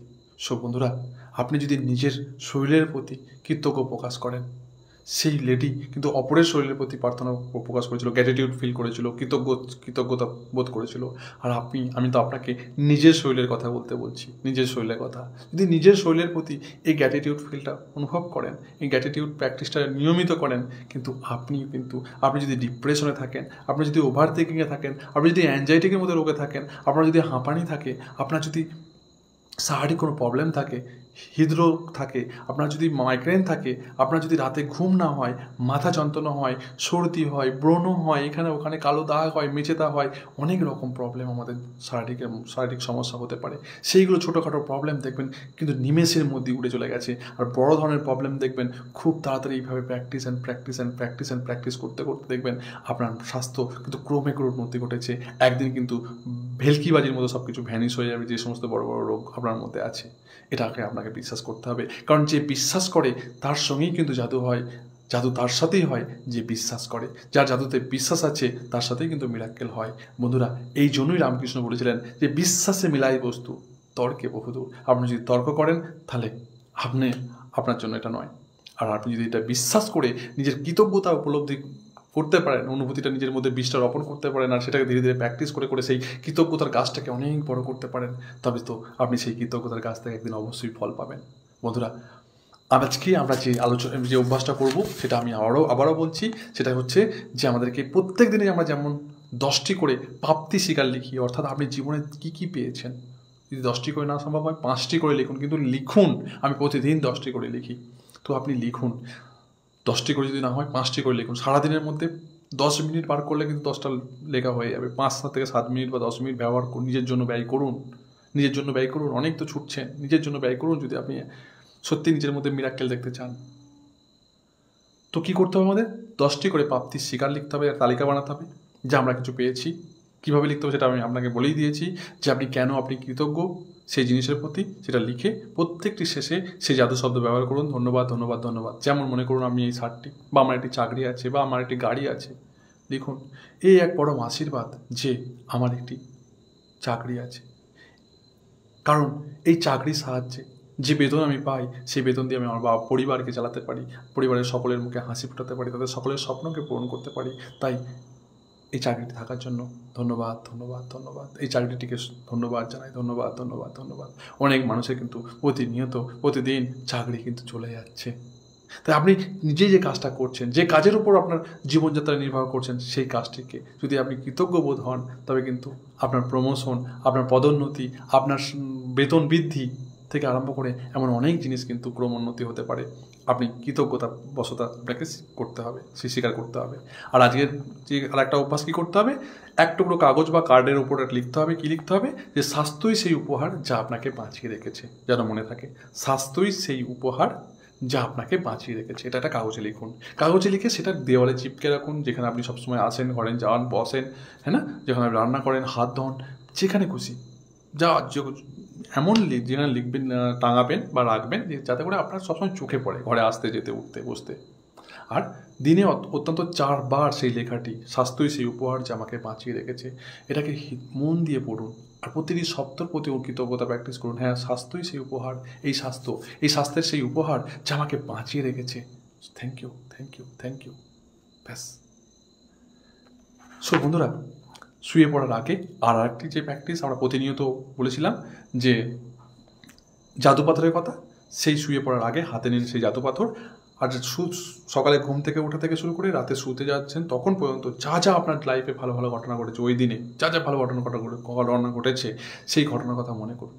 সব বন্ধুরা, আপনি যদি নিজের শরীরের প্রতি কৃতজ্ঞ প্রকাশ করেন, সেই লেডি কিন্তু অপরের শরীরের প্রতি প্রার্থনা প্রকাশ করেছিল, গ্র্যাটিটিউড ফিল করেছিল, কৃতজ্ঞতা বোধ করেছিল। আর আমি তো আপনাকে নিজের শরীরের কথা বলছি, নিজের শরীরের কথা। যদি নিজের শরীরের প্রতি এই গ্র্যাটিটিউড ফিলটা অনুভব করেন, এই গ্র্যাটিটিউড প্র্যাকটিসটা নিয়মিত করেন, আপনি যদি ডিপ্রেশনে থাকেন, আপনি যদি ওভার থিঙ্কিংয়ে থাকেন, আপনি যদি অ্যাংজাইটির মধ্যে রোগে থাকেন, আপনার যদি হাঁপানি থাকে, আপনার যদি শারীরিক কোনো প্রবলেম থাকে, হৃদরোগ থাকে, আপনার যদি মাইগ্রেন থাকে, আপনার যদি রাতে ঘুম না হয়, মাথা যন্ত্রণা হয়, সর্দি হয়, ব্রণ হয়, এখানে ওখানে কালো দাগ হয়, মেচে দাগ হয়, অনেক রকম প্রবলেম আমাদের শারীরিক সমস্যা হতে পারে। সেইগুলো ছোটোখাটো প্রবলেম দেখবেন কিন্তু নিমেষের মধ্যে উড়ে চলে গেছে। আর বড় ধরনের প্রবলেম দেখবেন খুব তাড়াতাড়ি এইভাবে প্র্যাকটিস করতে করতে দেখবেন আপনার স্বাস্থ্য কিন্তু ক্রমে উন্নতি ঘটেছে। একদিন কিন্তু ভেলকিবাজির মতো সব কিছু ভ্যানিশ হয়ে যাবে, যে সমস্ত বড় বড় রোগ আপনার মধ্যে আছে। এটাকে আপনাকে বিশ্বাস করতে হবে, কারণ যে বিশ্বাস করে তার সঙ্গেই কিন্তু জাদু হয়। জাদু তার সাথেই হয় যে বিশ্বাস করে, যার জাদুতে বিশ্বাস আছে তার সাথেই কিন্তু মিরাক্কেল হয়। বন্ধুরা, এই জন্যই রামকৃষ্ণ বলেছিলেন যে বিশ্বাসে মিলাই বস্তু, তর্কে বহুদূর। আপনি যদি তর্ক করেন তাহলে আপনার জন্য এটা নয়। আর আপনি যদি এটা বিশ্বাস করে নিজের কৃতজ্ঞতা উপলব্ধি করতে পারেন, অনুভূতিটা নিজের মধ্যে বীজটা রোপণ করতে পারেন, আর সেটাকে ধীরে ধীরে প্র্যাকটিস করে সেই কৃতজ্ঞতার গাছটাকে অনেক বড় করতে পারেন, তবে তো আপনি সেই কৃতজ্ঞতার গাছ থেকে একদিন অবশ্যই ফল পাবেন। বন্ধুরা, আজকে আমরা যে অভ্যাসটা করব সেটা আমি আবারও বলছি, সেটা হচ্ছে যে আমাদেরকে প্রত্যেক দিনে আমরা যেমন 10টি করে প্রাপ্তি স্বীকার লিখি, অর্থাৎ আপনি জীবনে কী পেয়েছেন। যদি 10টি করে না সম্ভব হয় 5টি করে লিখুন, কিন্তু লিখুন। আমি প্রতিদিন 10টি করে লিখি, তো আপনি লিখুন। 10টি করে যদি না হয় 5টি করে লিখুন। সারাদিনের মধ্যে 10 মিনিট বার করলে কিন্তু 10টা লেখা হয়ে যাবে। 5 থেকে 7 মিনিট বা 10 মিনিট ব্যবহার নিজের জন্য ব্যয় করুন। নিজের জন্য ব্যয় করুন। অনেক তো ছুটছেন, নিজের জন্য ব্যয় করুন যদি আপনি সত্যি নিজের মধ্যে মিরাক্কেল দেখতে চান। তো কী করতে হবে আমাদের? 10টি করে প্রাপ্তির শিকার লিখতে হবে, তালিকা বানাতে হবে যে আমরা কিছু পেয়েছি। কীভাবে লিখতে হবে সেটা আমি আপনাকে বলেই দিয়েছি, যে আপনি কেন আপনি কৃতজ্ঞ সেই জিনিসের প্রতি সেটা লিখে প্রত্যেকটি শেষে সেই জাদু শব্দ ব্যবহার করুন, ধন্যবাদ ধন্যবাদ ধন্যবাদ। যেমন মনে করুন আমি এই শার্টটি, বা আমার একটি চাকরি আছে, বা আমার একটি গাড়ি আছে, লিখুন এই এক পরম আশীর্বাদ যে আমার একটি চাকরি আছে। কারণ এই চাকরির সাহায্যে যে বেতন আমি পাই, সেই বেতন দিয়ে আমি আমার পরিবারকে চালাতে পারি, পরিবারের সকলের মুখে হাসি ফোটাতে পারি, তাদের সকলের স্বপ্নকে পূরণ করতে পারি। তাই এই চাকরিটি থাকার জন্য ধন্যবাদ ধন্যবাদ ধন্যবাদ। এই চাকরিটিকে ধন্যবাদ জানাই, ধন্যবাদ ধন্যবাদ ধন্যবাদ। অনেক মানুষের কিন্তু প্রতিদিন চাকরি কিন্তু চলে যাচ্ছে। তাই আপনি নিজে যে কাজটা করছেন, যে কাজের উপর আপনার জীবনযাত্রা নির্ভর করছেন, সেই কাজটিকে যদি আপনি কৃতজ্ঞ বোধ হন, তবে কিন্তু আপনার প্রমোশন, আপনার পদোন্নতি, আপনার বেতন বৃদ্ধি থেকে আরম্ভ করে এমন অনেক জিনিস কিন্তু ক্রমোন্নতি হতে পারে। আপনি কৃতজ্ঞতা বশতা আপনাকে করতে হবে, স্বীকার করতে হবে। আর আজকের যে আর একটা অভ্যাস কী করতে হবে? এক টুকরো কাগজ বা কার্ডের উপর লিখতে হবে, কী লিখতে হবে? যে স্বাস্থ্যই সেই উপহার যা আপনাকে বাঁচিয়ে রেখেছে। যেন মনে থাকে, স্বাস্থ্যই সেই উপহার যা আপনাকে বাঁচিয়ে রেখেছে। এটা একটা কাগজে লিখুন। কাগজে লিখে সেটা দেওয়ালে চিপকে রাখুন, যেখানে আপনি সবসময় আসেন, ঘরে যান, বসেন, হ্যাঁ না, যেখানে আপনি রান্না করেন, হাত ধোন, যেখানে খুশি যা এমন যেখানে লিখবেন, টাঙাবেন বা রাখবেন যাতে করে আপনার সবসময় চোখে পড়ে, ঘরে আসতে যেতে, উঠতে বসতে। আর দিনে অত্যন্ত 4 বার সেই লেখাটি, স্বাস্থ্যই সেই উপহার যা আমাকে বাঁচিয়ে রেখেছে, এটাকে মন দিয়ে পড়ুন। আর প্রতিটি শব্দের প্রতি কৃতজ্ঞতা প্র্যাকটিস করুন। হ্যাঁ, স্বাস্থ্যই সেই উপহার, এই স্বাস্থ্যের সেই উপহার যা আমাকে বাঁচিয়ে রেখেছে। Thank you thank you thank you. ব্যাস। সো বন্ধুরা, শুয়ে পড়ার আগে আর একটি যে প্র্যাকটিস আমরা প্রতিনিয়ত বলেছিলাম, যে জাদু পাথরের কথা, সেই শুয়ে পড়ার আগে হাতে নিন সেই জাদু পাথর। আর সকালে ঘুম থেকে ওঠা থেকে শুরু করে রাতে শুতে যাচ্ছেন তখন পর্যন্ত যা যা আপনার লাইফে ভালো ভালো ঘটনা ঘটেছে, ওই দিনে যা যা ভালো ঘটনা ঘটেছে, সেই ঘটনার কথা মনে করুন।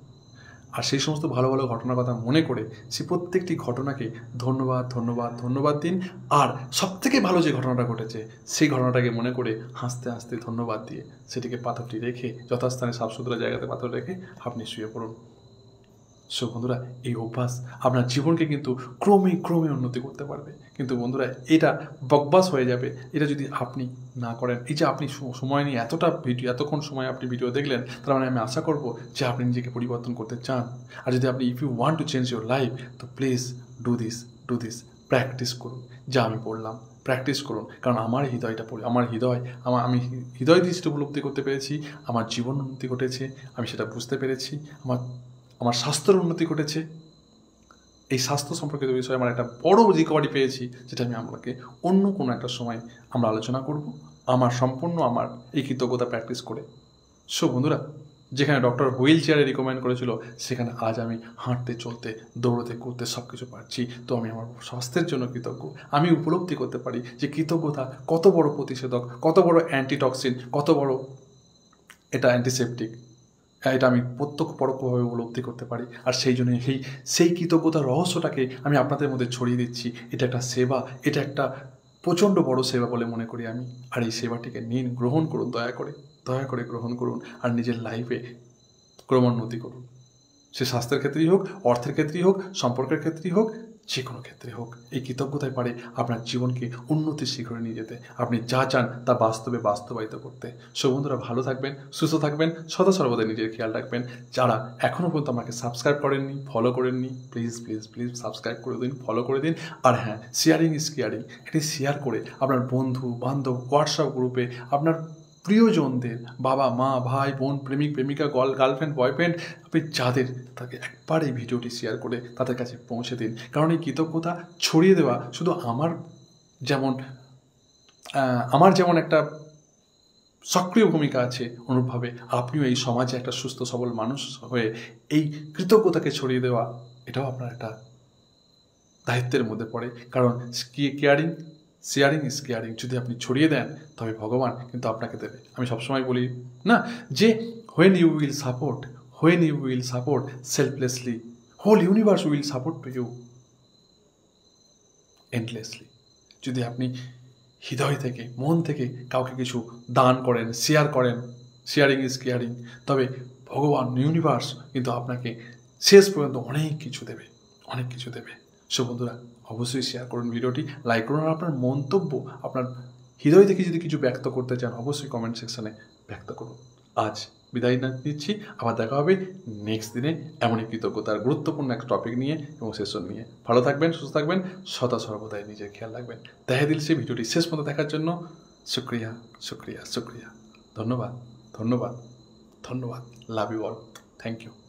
আর সেই সমস্ত ভালো ভালো ঘটনার কথা মনে করে সেই প্রত্যেকটি ঘটনাকে ধন্যবাদ ধন্যবাদ ধন্যবাদ দিন। আর সবথেকে ভালো যে ঘটনাটা ঘটেছে, সেই ঘটনাটাকে মনে করে হাসতে হাসতে ধন্যবাদ দিয়ে সেটিকে পাথরটি রেখে, যথাস্থানে সাফসুতরা জায়গাতে পাথর রেখে আপনি শুয়ে পড়ুন। সো বন্ধুরা, এই অভ্যাস আপনার জীবনকে কিন্তু ক্রমে ক্রমে উন্নতি করতে পারবে। কিন্তু বন্ধুরা, এটা বকবাস হয়ে যাবে এটা যদি আপনি না করেন। এই যে আপনি সময় নিয়ে এতক্ষণ সময় আপনি ভিডিও দেখলেন, তার মানে আমি আশা করব যে আপনি নিজেকে পরিবর্তন করতে চান। আর যদি আপনি if you want to change your life, তো প্লিজ ডু দিস প্র্যাকটিস করুন। যা আমি বললাম প্র্যাকটিস করুন। কারণ আমি হৃদয় দৃষ্টি উপলব্ধি করতে পেরেছি, আমার জীবন উন্নতি ঘটেছে, আমি সেটা বুঝতে পেরেছি, আমার স্বাস্থ্যের উন্নতি ঘটেছে। এই স্বাস্থ্য সম্পর্কিত বিষয়ে আমার একটা বড় রিকভারি পেয়েছি, যেটা আমি আপনাকে অন্য কোনো একটা সময় আমরা আলোচনা করব, আমার এই কৃতজ্ঞতা প্র্যাকটিস করে। সো বন্ধুরা, যেখানে ডক্টর হুইল চেয়ারে রিকমেন্ড করেছিল, সেখানে আজ আমি হাঁটতে, চলতে, দৌড়তে, করতে সব কিছু পারছি। তো আমি আমার স্বাস্থ্যের জন্য কৃতজ্ঞ। আমি উপলব্ধি করতে পারি যে কৃতজ্ঞতা কত বড় প্রতিষেধক, কত বড় অ্যান্টিটক্সিন, কত বড় এটা অ্যান্টিসেপটিক। এটা আমি প্রত্যক্ষ পরোক্ষভাবে উপলব্ধি করতে পারি। আর সেই জন্য সেই কৃতজ্ঞতার রহস্যটাকে আমি আপনাদের মধ্যে ছড়িয়ে দিচ্ছি। এটা একটা সেবা, এটা একটা প্রচণ্ড বড় সেবা বলে মনে করি আমি। আর এই সেবাটিকে নিন, গ্রহণ করুন, দয়া করে গ্রহণ করুন। আর নিজের লাইফে ক্রমোন্নতি করুন। সে স্বাস্থ্যের ক্ষেত্রেই হোক, অর্থের ক্ষেত্রেই হোক, সম্পর্কের ক্ষেত্রেই হোক, যে কোনো ক্ষেত্রে হোক, এই কৃতজ্ঞতায় পারে আপনার জীবনকে উন্নতির শিখরে নিয়ে যেতে, আপনি যা চান তা বাস্তবায়িত করতে। সো বন্ধুরা, ভালো থাকবেন, সুস্থ থাকবেন, সদা সর্বদা নিজের খেয়াল রাখবেন। যারা এখনও পর্যন্ত আমাকে সাবস্ক্রাইব করেননি, ফলো করেননি, প্লিজ সাবস্ক্রাইব করে দিন, ফলো করে দিন। আর হ্যাঁ, শেয়ারিং ইজ কেয়ারিং, এটি শেয়ার করে আপনার বন্ধু বান্ধব, হোয়াটসঅ্যাপ গ্রুপে আপনার প্রিয়জনদের, বাবা মা, ভাই বোন, প্রেমিক প্রেমিকা, গার্লফ্রেন্ড বয়ফ্রেন্ড, আপনি যাদের, তাকে একবার এই ভিডিওটি শেয়ার করে তাদের কাছে পৌঁছে দিন। কারণ এই কৃতজ্ঞতা ছড়িয়ে দেওয়া শুধু আমার যেমন একটা সক্রিয় ভূমিকা আছে, অনুরূপভাবে আপনিও এই সমাজে একটা সুস্থ সবল মানুষ হয়ে এই কৃতজ্ঞতাকে ছড়িয়ে দেওয়া, এটাও আপনার একটা দায়িত্বের মধ্যে পড়ে। কারণ শেয়ারিং ইজ কেয়ারিং, যদি আপনি ছড়িয়ে দেন, তবে ভগবান কিন্তু আপনাকে দেবে। আমি সবসময় বলি না, যে when you will support selflessly, whole universe will support to you endlessly. যদি আপনি হৃদয় থেকে মন থেকে কাউকে কিছু দান করেন, শেয়ার করেন, শেয়ারিং ইজ কেয়ারিং, তবে ভগবান ইউনিভার্স কিন্তু আপনাকে শেষ পর্যন্ত অনেক কিছু দেবে, অনেক কিছু দেবে। সো বন্ধুরা, অবশ্যই শেয়ার করুন ভিডিওটি, লাইক করুন, আর আপনার মন্তব্য, আপনার হৃদয় থেকে যদি কিছু ব্যক্ত করতে চান অবশ্যই কমেন্ট সেকশনে ব্যক্ত করুন। আজ বিদায় নিচ্ছি, আবার দেখা হবে নেক্সট দিনে এমনই কৃতজ্ঞতার গুরুত্বপূর্ণ এক টপিক নিয়ে এবং সেশন নিয়ে। ভালো থাকবেন, সুস্থ থাকবেন, সদা সর্বদাই নিজের খেয়াল রাখবেন। দেখা দিল সেই ভিডিওটি শেষ পর্যন্ত দেখার জন্য শুক্রিয়া, শুক্রিয়া, শুক্রিয়া। ধন্যবাদ, ধন্যবাদ, ধন্যবাদ। Love you all. Thank you.